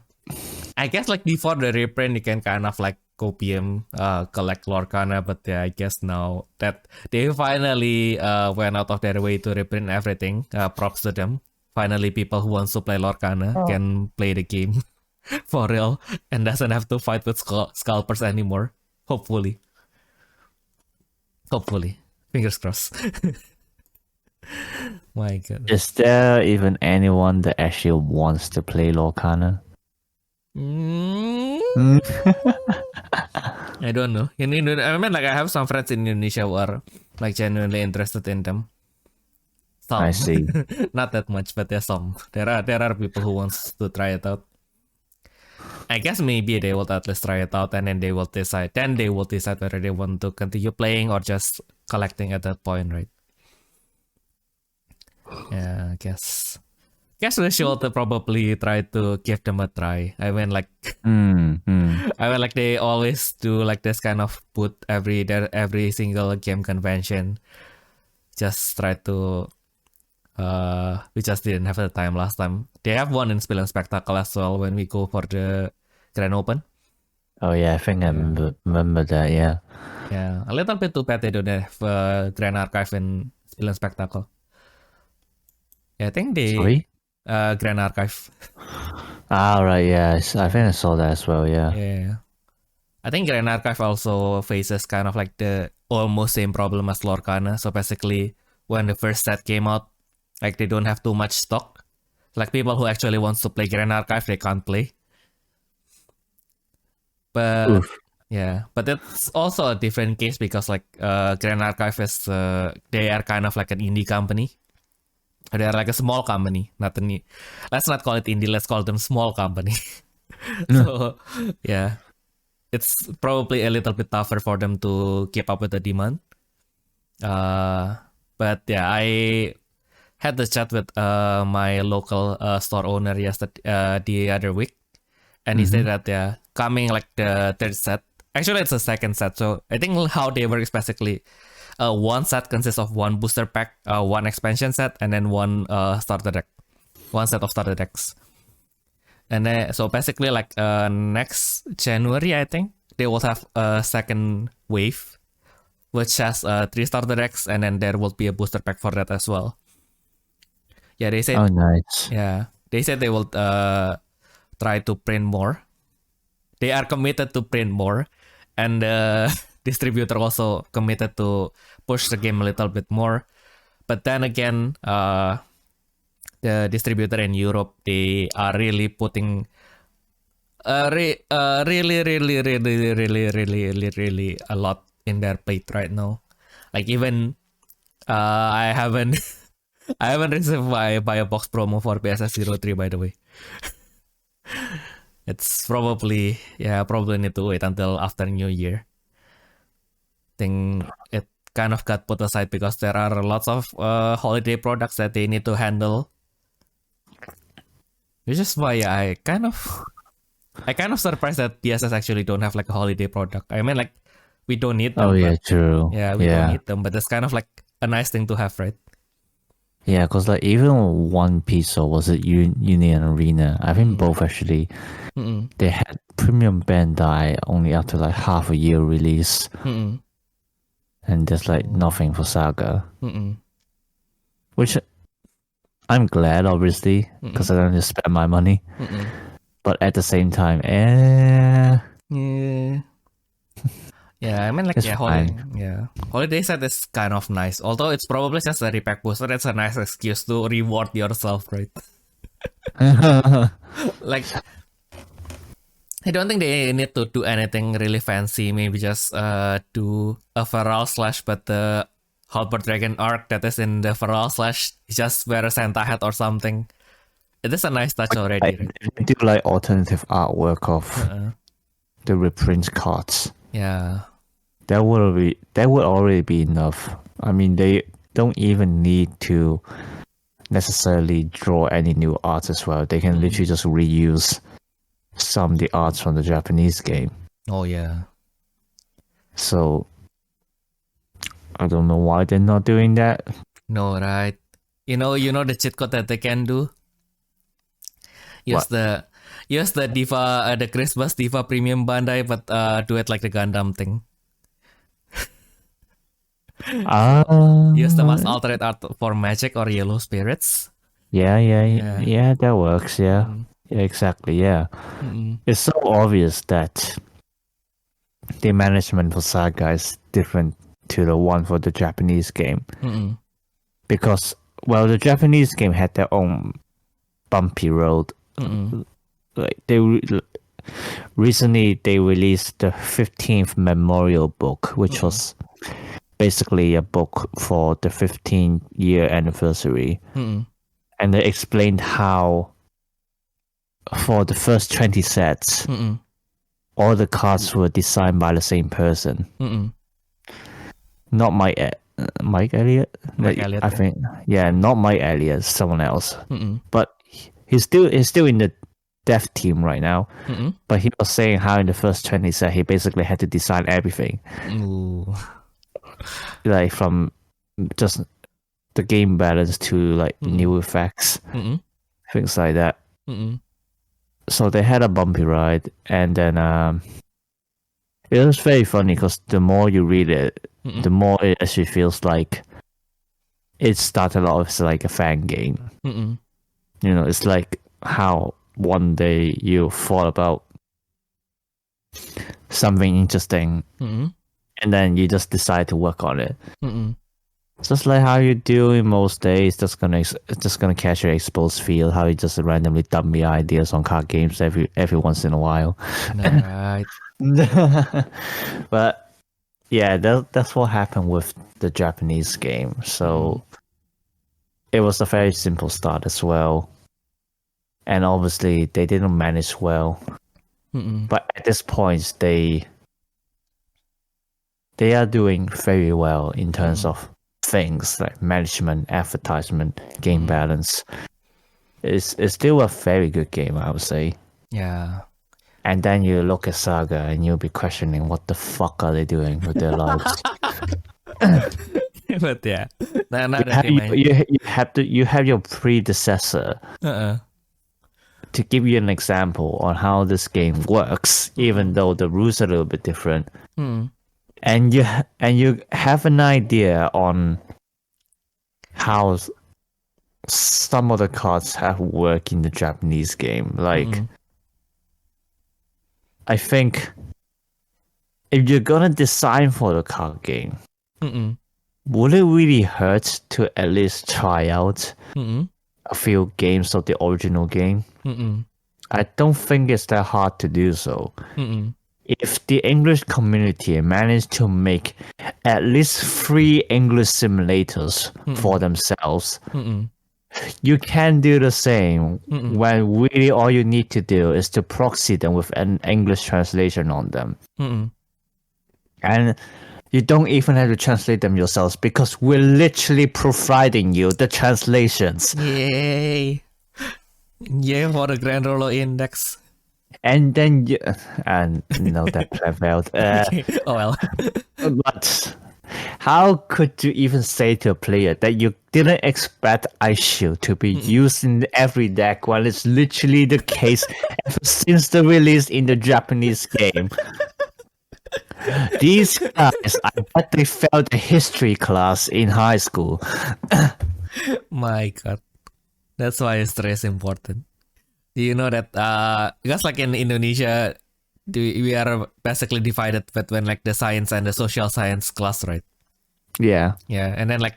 I guess like before the reprint, you can kind of like copy them, collect Lorcana, but yeah, I guess now that they finally went out of their way to reprint everything, props to them. Finally, people who wants to play Lorcana can play the game for real and doesn't have to fight with scalpers anymore. Hopefully. Fingers crossed. My God. Is there even anyone that actually wants to play Lorcana? I don't know. I mean, like I have some friends in Indonesia who are like genuinely interested in them. Some. I see. Not that much, but there's some. There are people who wants to try it out. I guess maybe they will at least try it out, and then they will decide. Then they will decide whether they want to continue playing or just collecting at that point, right? Yeah, I guess we should probably try to give them a try. I mean, like, they always do like this kind of put every single game convention. Just try to. We just didn't have the time last time. They have one in Spiel and Spectacle as well when we go for the Grand Open. Oh yeah, I think I remember that. Yeah. Yeah, a little bit too bad they don't have Grand Archive in Spiel and Spectacle. Yeah, I think they. Sorry? Grand Archive. Right, yeah. I think I saw that as well, yeah. Yeah. I think Grand Archive also faces kind of like the almost same problem as Lorcana. So basically, when the first set came out, like they don't have too much stock. Like people who actually wants to play Grand Archive, they can't play. But yeah, but it's also a different case because like Grand Archive is they are kind of like an indie company. They are like a small company, let's not call it indie, let's call them small company. So yeah, it's probably a little bit tougher for them to keep up with the demand. But yeah, I had the chat with my local store owner the other week, and he said that coming like the third set. Actually, it's a second set. So I think how they work is basically one set consists of one booster pack, one expansion set, and then one starter deck. One set of starter decks. And then, so basically like next January, I think, they will have a second wave, which has 3 starter decks, and then there will be a booster pack for that as well. Yeah, they said. Oh, nice. Yeah, they said they will try to print more. They are committed to print more, and the distributor also committed to push the game a little bit more. But then again, the distributor in Europe, they are really putting really a lot in their plate right now. Like even I haven't received my buy a box promo for PSS03, by the way. It's probably need to wait until after New Year. Think it kind of got put aside because there are lots of holiday products that they need to handle. Which is why I kind of surprised that PSS actually don't have like a holiday product. I mean, like, we don't need them. Oh yeah, true. Yeah, we don't need them, but it's kind of like a nice thing to have, right? Yeah, because like even One Piece, or was it Union Arena? I think both actually. They had premium Bandai only after like half a year release, and there's like nothing for Saga, which I'm glad, obviously, because I don't just spend my money. But at the same time, Yeah, I mean, like, holiday set is kind of nice. Although it's probably just a repack booster, it's a nice excuse to reward yourself, right? Like, I don't think they need to do anything really fancy. Maybe just do a Feral Slash, but the Halberd Dragon arc that is in the Feral Slash just wear a Santa hat or something. It is a nice touch already. Right? They do like alternative artwork of the reprint cards. Yeah. That would already be enough. I mean, they don't even need to necessarily draw any new art as well. They can literally just reuse some of the arts from the Japanese game. Oh yeah. So I don't know why they're not doing that. No, right? You know the cheat code that they can do. Use the Diva, the Christmas Diva Premium Bandai, but do it like the Gundam thing. Use the mass alternate art for Magic or Yellow Spirits. Yeah, that works. Yeah, exactly. Yeah, it's so obvious that the management for Saga is different to the one for the Japanese game, because the Japanese game had their own bumpy road. Like recently they released the 15th memorial book, which was basically a book for the 15-year anniversary, and they explained how for the first 20 sets all the cards were designed by the same person. Not Mike Elliott. I think, not Mike Elliott, someone else. But he's still in the dev team right now. But he was saying how in the first 20 set he basically had to design everything. Ooh. Like from just the game balance to like new effects, things like that. So they had a bumpy ride, and then it was very funny because the more you read it, the more it actually feels like it started off as like a fan game. You know, it's like how one day you thought about something interesting, and then you just decide to work on it. Just like how you do in most days, just gonna catch your exposed feel. How you just randomly dump me ideas on card games every once in a while. Right. But yeah, that's what happened with the Japanese game. So it was a very simple start as well, and obviously they didn't manage well. But at this point, they are doing very well in terms of things like management, advertisement, game balance. It's still a very good game, I would say. Yeah. And then you look at Saga and you'll be questioning what the fuck are they doing with their lives. But yeah, you have your predecessor to give you an example on how this game works, even though the rules are a little bit different. And you have an idea on how some of the cards have worked in the Japanese game. Like, I think if you're gonna design for the card game, would it really hurt to at least try out a few games of the original game? I don't think it's that hard to do so. If the English community managed to make at least 3 English simulators for themselves, you can do the same when really all you need to do is to proxy them with an English translation on them. And you don't even have to translate them yourselves because we're literally providing you the translations. Yay! Yay for the Grand Rolo Index. And then that prevailed. Oh well. But how could you even say to a player that you didn't expect Ice Shield to be used in every deck when it's literally the case ever since the release in the Japanese game? These guys, I bet they failed a history class in high school. My God. That's why history is important. Do you know that because like in Indonesia we are basically divided between like the science and the social science class, right? Yeah. And then like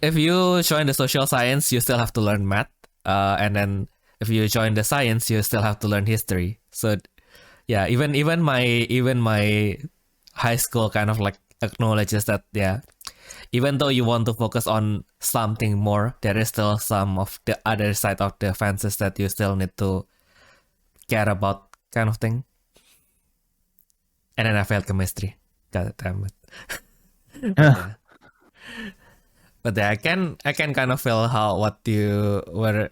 if you join the social science you still have to learn math, and then if you join the science you still have to learn history. So yeah, even my high school kind of like acknowledges that, yeah, even though you want to focus on something more, there is still some of the other side of the fences that you still need to care about, kind of thing. And then I failed chemistry. God damn it. Yeah. But yeah, I can kind of feel what you were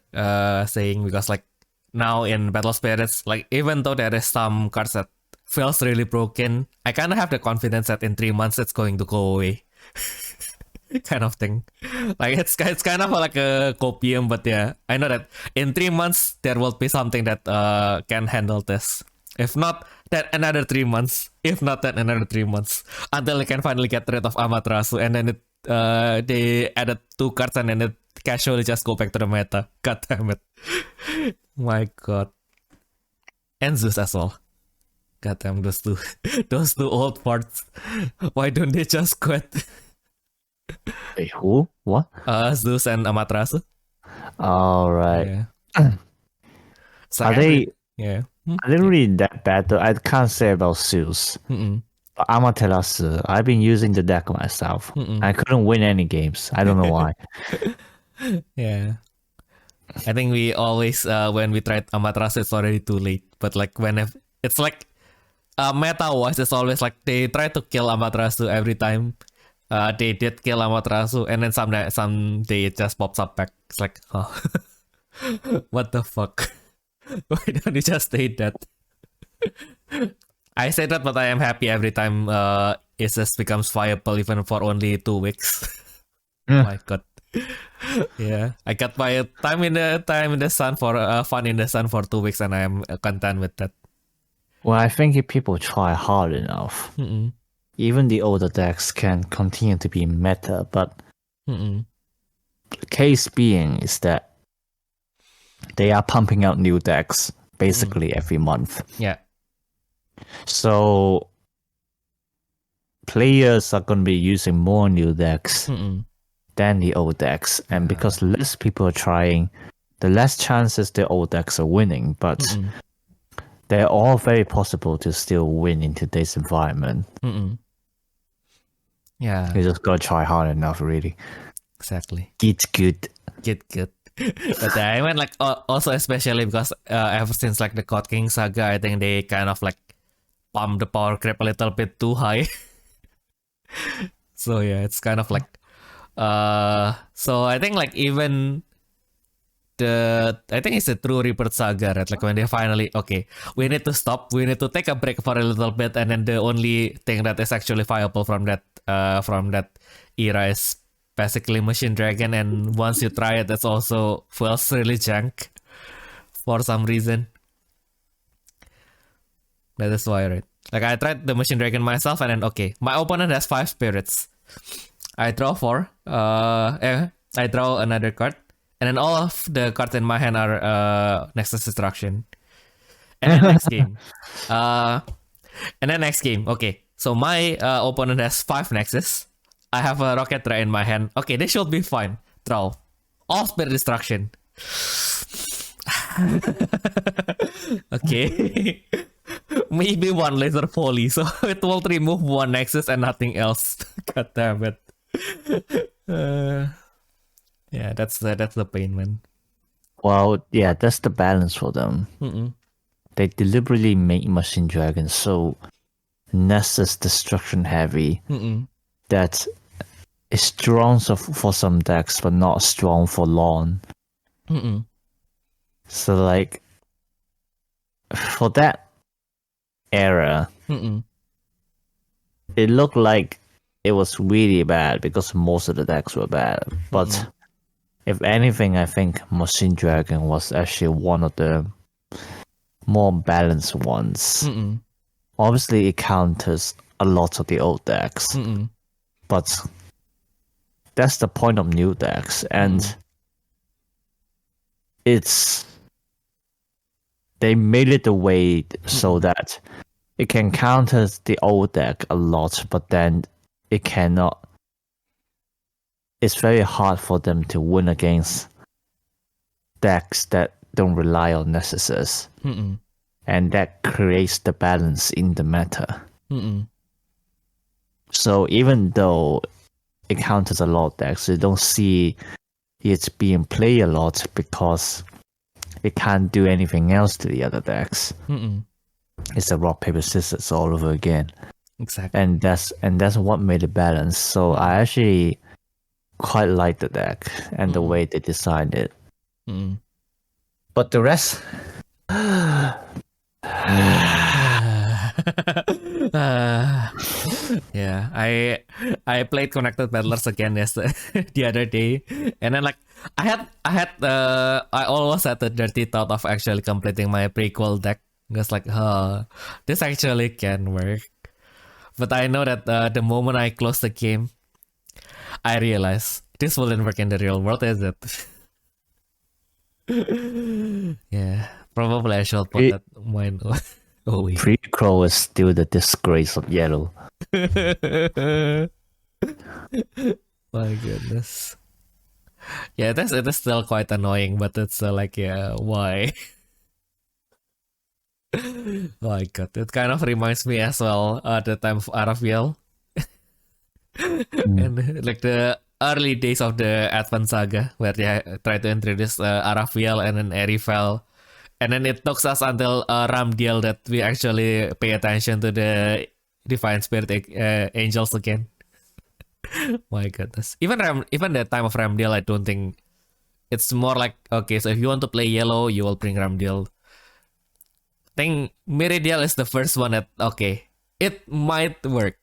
saying, because like now in Battle Spirits, like even though there is some cards that feels really broken, I kind of have the confidence that in 3 months it's going to go away. Kind of thing. Like it's kind of like a copium, but yeah, I know that in 3 months there will be something that can handle this. If not, then another 3 months. If not, then another 3 months until they can finally get rid of Amaterasu, and then they added 2 cards and then it casually just go back to the meta. God damn it. My god. And Zeus as well. God damn, those two old parts. Why don't they just quit? Wait, who? What? Zeus and Amaterasu. All right. Yeah. So Are they? Yeah. Are they really that bad though? I can't say about Zeus. But Amaterasu, I've been using the deck myself. I couldn't win any games. I don't know why. Yeah. I think we always, when we tried Amaterasu, it's already too late. But like it's like meta-wise, it's always like they try to kill Amaterasu every time. They did kill Amaterasu, and then someday it just pops up back. It's like, huh. What the fuck? Why don't you just state that? I say that, but I am happy every time it just becomes viable, even for only 2 weeks. Oh my god. Yeah, I got my time in the sun for fun in the sun for 2 weeks, and I am content with that. Well, I think if people try hard enough, even the older decks can continue to be meta. But the case being is that they are pumping out new decks basically every month. Yeah. So players are going to be using more new decks than the old decks, and because less people are trying, the less chances the old decks are winning. But they're all very possible to still win in today's environment. Yeah. You just gotta try hard enough, really. Exactly. Get good. But I mean, like, also especially because ever since like the God King Saga, I think they kind of like pump the power creep a little bit too high. So yeah, it's kind of like so I think like even I think it's a true Rebirth Saga, right? Like when they finally, okay, we need to stop, we need to take a break for a little bit, and then the only thing that is actually viable from that era is basically Machine Dragon, and once you try it, that's also feels really jank for some reason. That is why, right? Like I tried the Machine Dragon myself, and then okay, my opponent has 5 spirits. I draw 4. I draw another card, and then all of the cards in my hand are Nexus Destruction. And then next game, okay. So my opponent has 5 Nexus. I have a Rocket Ray in my hand. Okay, this should be fine. Draw. All Spirit Destruction. Okay. Maybe 1 Laser Volley, so it will remove 1 Nexus and nothing else. God damn it. Yeah, that's the pain, man. Well, yeah, that's the balance for them. They deliberately make Machine Dragon so Nexus Destruction heavy that it's strong for some decks, but not strong for long. So, like, for that era, it looked like it was really bad because most of the decks were bad. But if anything, I think Machine Dragon was actually one of the more balanced ones. Obviously, it counters a lot of the old decks, but that's the point of new decks, and they made it a way so that it can counter the old deck a lot, but then it cannot. It's very hard for them to win against decks that don't rely on Nexuses. and that creates the balance in the meta. So even though it counters a lot of decks, you don't see it being played a lot because it can't do anything else to the other decks. It's a rock paper scissors all over again. Exactly. And that's what made it balance. So I actually quite like the deck and the way they designed it. But the rest, yeah, I played Connected Battlers again the other day, and then like I always had the dirty thought of actually completing my prequel deck. Because like, this actually can work. But I know that the moment I close the game, I realize this wouldn't work in the real world, is it? Yeah, probably I should put that mine away. Prequel is still the disgrace of yellow. My goodness. Yeah, it is still quite annoying, but it's like, yeah, why? My god, it kind of reminds me as well the time of Araviel. And like the early days of the Advent Saga, where they try to introduce Araviel and then Erifel. And then it took us until Ramdiel that we actually pay attention to the Divine Spirit angels again. My goodness. Even the time of Ramdiel, I don't think it's more like, okay, so if you want to play yellow, you will bring Ramdiel. I think Meridiel is the first one that, okay, it might work.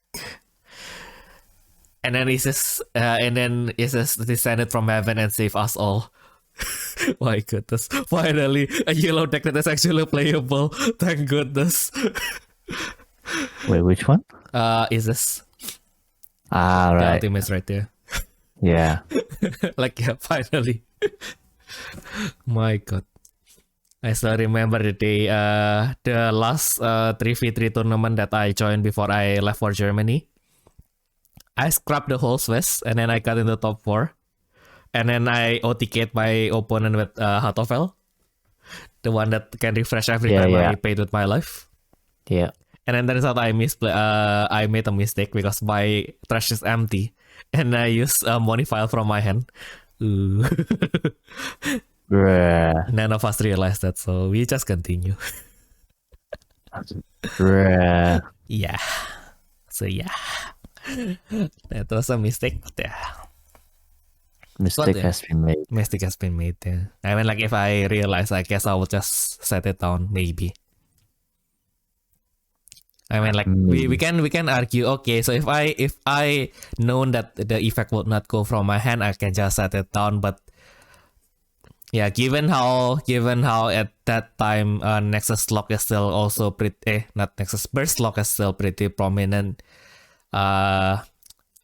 And then Isis descended from heaven and saved us all. My goodness. Finally, a yellow deck that is actually playable. Thank goodness. Wait, which one? Isis. Ah, The right. ultimate's right there. Yeah. Like, yeah, finally. My god. I still remember the day, the last 3v3 tournament that I joined before I left for Germany. I scrapped the whole Swiss, and then I got into top 4. And then I OTK'd my opponent with Hatofel. The one that can refresh every time I paid with my life. Yeah. And then turns out I made a mistake because my trash is empty. And I used a money file from my hand. Ooh. Bruh. None of us realized that, so we just continue. Bruh. Yeah. So yeah. That was a mistake, but yeah. Mistake has been made. Mistake has been made, yeah. I mean, like, if I realize, I guess I will just set it down, maybe. I mean, like, we can argue, okay, so if I known that the effect would not go from my hand, I can just set it down, but yeah, given how at that time Nexus Lock is still also pretty not Nexus Burst Lock is still pretty prominent, I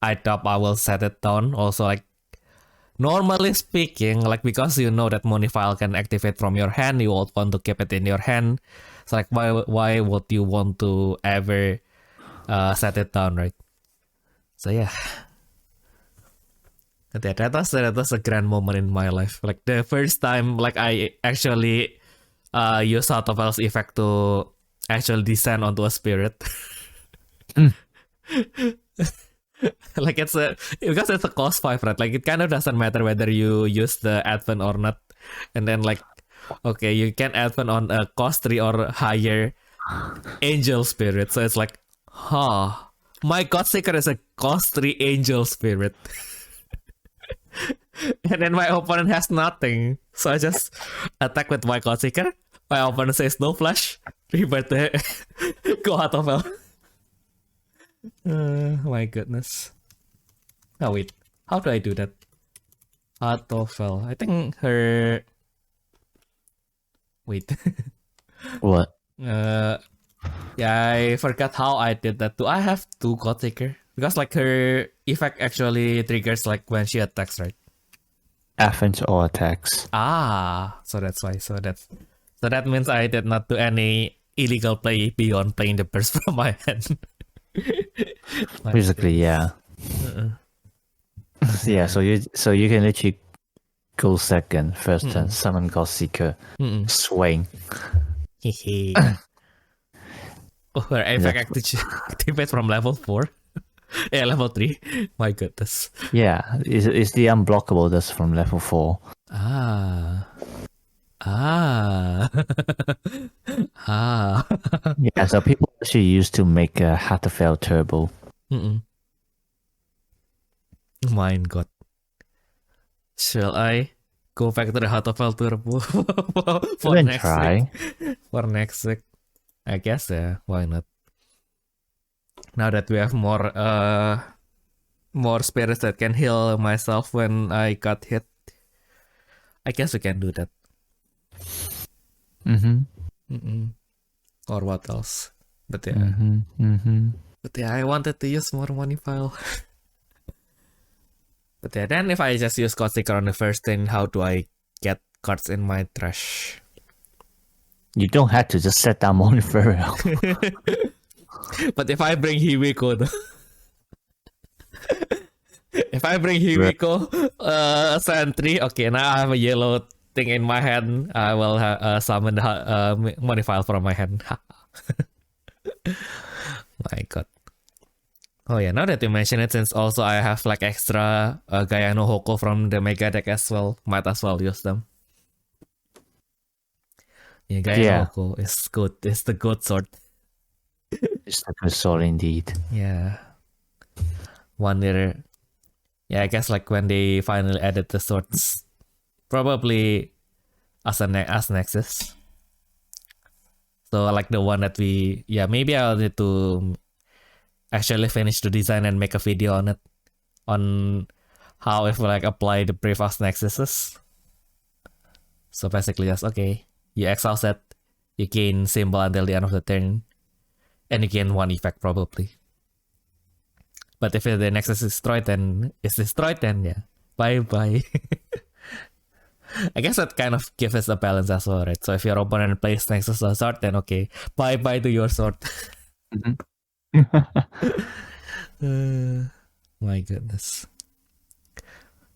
thought I will set it down. Also, like, normally speaking, like, because you know that money file can activate from your hand, you would want to keep it in your hand. So like, why would you want to ever set it down, right? So yeah. That was a grand moment in my life. Like, the first time, like, I actually used Autofel's effect to actually descend onto a spirit. Like, because it's a cost 5, right? Like, it kind of doesn't matter whether you use the advent or not. And then, like, okay, you can advent on a cost 3 or higher angel spirit. So it's like, my Godseeker is a cost 3 angel spirit. And then my opponent has nothing. So I just attack with my Godseeker. My opponent says no flash. Rebirth go out of hell. My goodness. Oh wait, how do I do that? Autofel. I think her. Wait. What? Yeah, I forgot how I did that. Do I have 2 Godseeker? Because like her effect actually triggers like when she attacks, right? Offense or attacks. So that's why. So that means I did not do any illegal play beyond playing the burst from my hand. Basically, yeah. Yeah, so you can literally go second, first turn, summon Godseeker, swing. Where effect activate from level 4. Yeah, level 3. My goodness. Yeah, it's the unblockable that's from level 4. Ah. Yeah, so people actually used to make a Hatterfell turbo. My God. Shall I go back to the Hatofel Turbo for next Try. week? For next week, I guess why not? Now that we have more spirits that can heal myself when I got hit, I guess we can do that. Or what else? But yeah, but yeah, I wanted to use more money file. But yeah, then if I just use card sticker on the first thing, how do I get cards in my trash? You don't have to just set down money very well. But if I bring Himiko, if I bring Himiko, Sentry, okay, now I have a yellow thing in my hand. I will summon the money file from my hand. My God. Oh yeah, now that you mention it, since also I have like extra Gaia no Hoko from the Mega deck as well, might as well use them. Yeah, Gaia no Hoko is good. It's the good sort. It's the good sword indeed. Yeah. One year. Yeah, I guess like when they finally added the swords, probably as Nexus. So like the one that maybe I'll need to actually finish the design and make a video on it, on how if like apply the brief as Nexuses. So basically just okay, you exhaust it, you gain symbol until the end of the turn, and you gain one effect probably. But if the Nexus is destroyed, then yeah, bye bye. I guess that kind of gives us a balance as well, right? So if your opponent plays Nexus as a sword, then okay, bye bye to your sword. My goodness.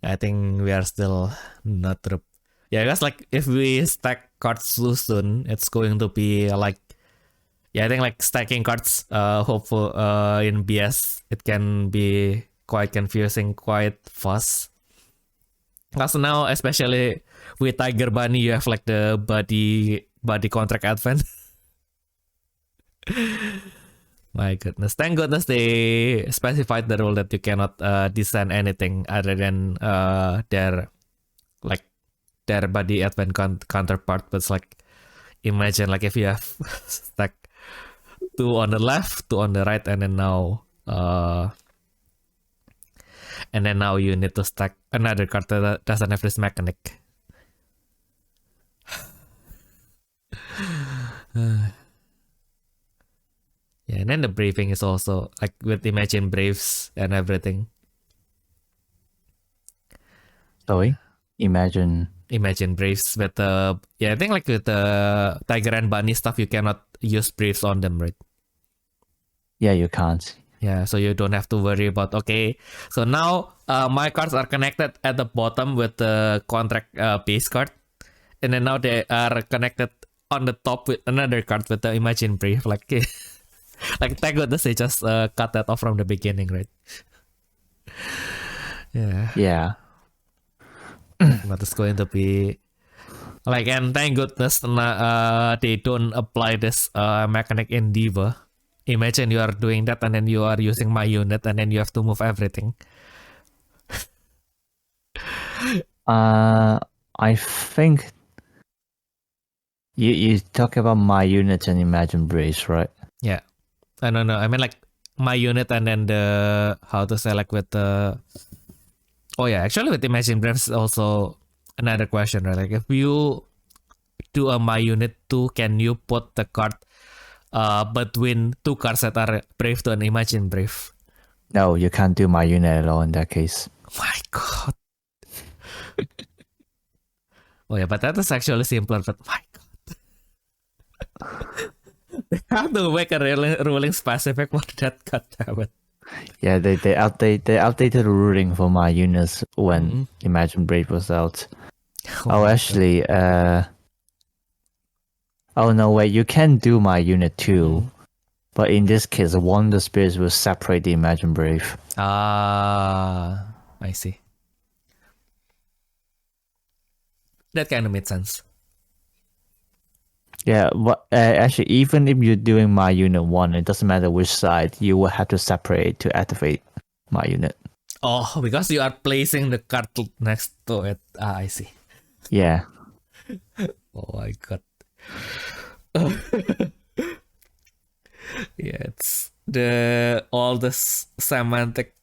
I think we are still not yeah, I guess like if we stack cards too soon, it's going to be like, yeah, I think like stacking cards hopeful in BS, it can be quite confusing quite fast. Because now, especially with Tiger Bunny, you have like the body contract advent. My goodness. Thank goodness they specified the rule that you cannot design anything other than their body advent counterpart. But it's like, imagine like if you have stack 2 on the left, 2 on the right, and then now you need to stack another card that doesn't have this mechanic. Yeah, and then the briefing is also like with Imagine Braves and everything. Sorry? Imagine Braves with I think like with the Tiger and Bunny stuff, you cannot use Braves on them, right? Yeah, you can't. Yeah, so you don't have to worry about, okay, so now my cards are connected at the bottom with the contract base card, and then now they are connected on the top with another card with the Imagine Brave. Like, like thank goodness they just cut that off from the beginning, right? Yeah. But it's going to be like, and thank goodness they don't apply this mechanic in Diva. Imagine you are doing that and then you are using my unit and then you have to move everything. I think you talk about my unit and Imagine Brace, right? Yeah. I don't know. I mean like my unit and then the, how to say, like with the, oh yeah, actually with Imagine Braves is also another question, right? Like if you do a my unit 2, can you put the card between 2 cards that are brave to an Imagine Brave? No, you can't do my unit at all in that case. My God. Oh yeah, but that is actually simpler, but my God. They have to make a ruling specific for that, goddammit. Yeah, they updated the ruling for my units when Imagine Brave was out. Actually, oh no, wait, you can do my unit too, But in this case, one of the spirits will separate the imagined brave. Ah, I see. That kind of made sense. Yeah, but actually, even if you're doing my unit 1, it doesn't matter which side, you will have to separate to activate my unit. Oh, because you are placing the card next to it. Ah, I see. Yeah. Oh my god. Yeah, it's all the semantic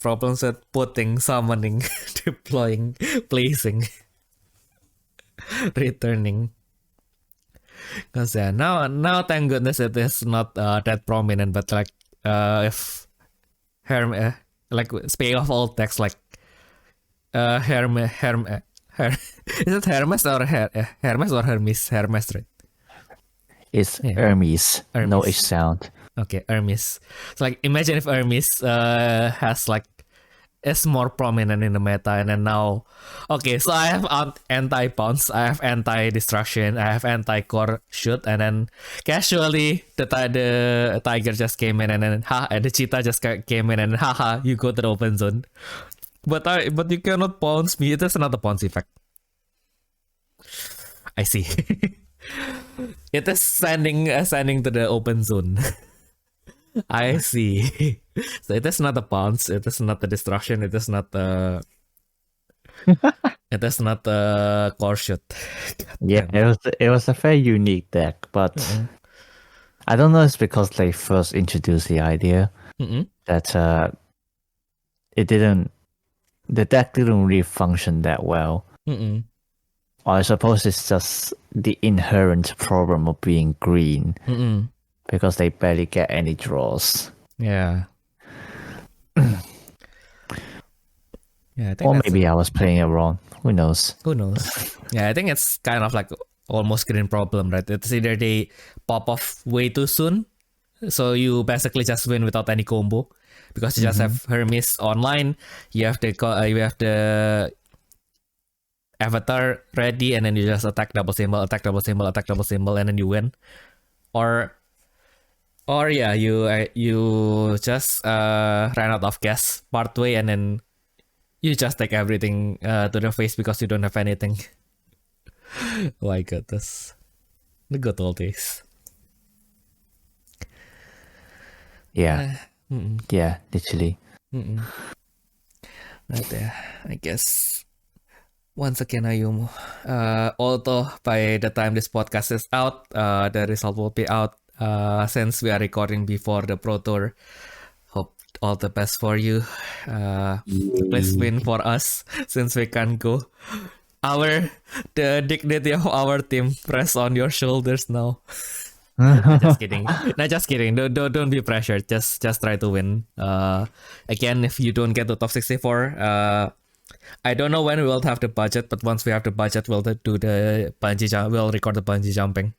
problems with putting, summoning, deploying, placing, returning. Cause yeah, now thank goodness it is not that prominent, but like if like speaking of all text, like is it Hermes or Hermes or Hermes? Hermes, right? It's Hermes. No H sound. Okay, Hermes. So like imagine if Hermes has like is more prominent in the meta, and then now, okay, so I have anti-bounce, I have anti-destruction, I have anti-core shoot, and then casually the tiger just came in, and then and the cheetah just came in, and haha, you go to the open zone. But you cannot bounce me. It is not a bounce effect. I see. It is sending to the open zone. I see. So it is not a bounce. It is not a destruction. It is not a. It is not a core shot. Yeah, it was a very unique deck, but I don't know. It's because they first introduced the idea that the deck didn't really function that well. Or I suppose it's just the inherent problem of being green. Because they barely get any draws. Yeah. Yeah, I think or maybe I was playing it wrong. Who knows? Yeah, I think it's kind of like almost green problem, right? It's either they pop off way too soon, so you basically just win without any combo because you just have Hermes online. You have the avatar ready, and then you just attack double symbol, attack double symbol, attack double symbol, and then you win. Or yeah, you just ran out of gas partway, and then you just take everything to the face because you don't have anything. My goodness, the good old days. Yeah, yeah, literally. But yeah, I guess once again, Ayumu. Although by the time this podcast is out, the result will be out. Since we are recording before the Pro Tour, hope all the best for you. Please win for us since we can't go. The dignity of our team rests on your shoulders now. Just kidding. No, just kidding. Don't be pressured. Just try to win. Again, if you don't get to top 64, I don't know when we will have the budget, but once we have the budget, we'll do the bungee jump. We'll record the bungee jumping.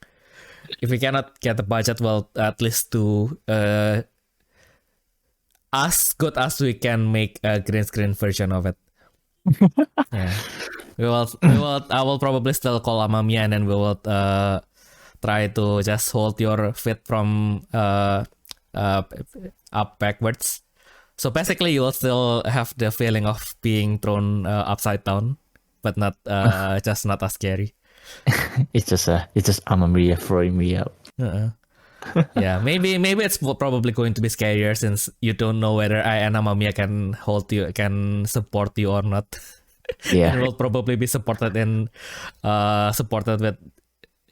If we cannot get the budget, well, at least do as good as we can make a green screen version of it. Yeah, I will probably still call Amamiya, and then we will try to just hold your feet from up backwards. So basically, you will still have the feeling of being thrown upside down, but not just not as scary. It's just Amamiya throwing me up. Yeah, maybe it's probably going to be scarier since you don't know whether I and Amamiya can support you or not. Yeah, It will probably be supported with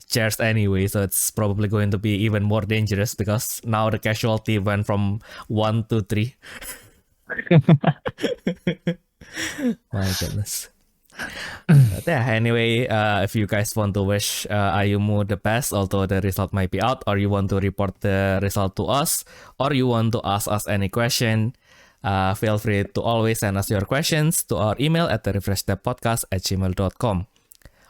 chairs anyway, so it's probably going to be even more dangerous because now the casualty went from 1 to 3. My goodness. But yeah, anyway, if you guys want to wish Ayumu the best, although the result might be out, or you want to report the result to us, or you want to ask us any question, feel free to always send us your questions to our email at therefreshsteppodcast@gmail.com.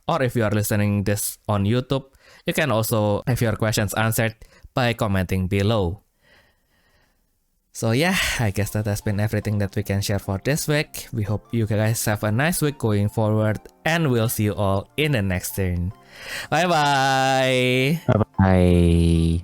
Or if you are listening this on YouTube, you can also have your questions answered by commenting below. So yeah, I guess that has been everything that we can share for this week. We hope you guys have a nice week going forward, and we'll see you all in the next turn. Bye bye! bye.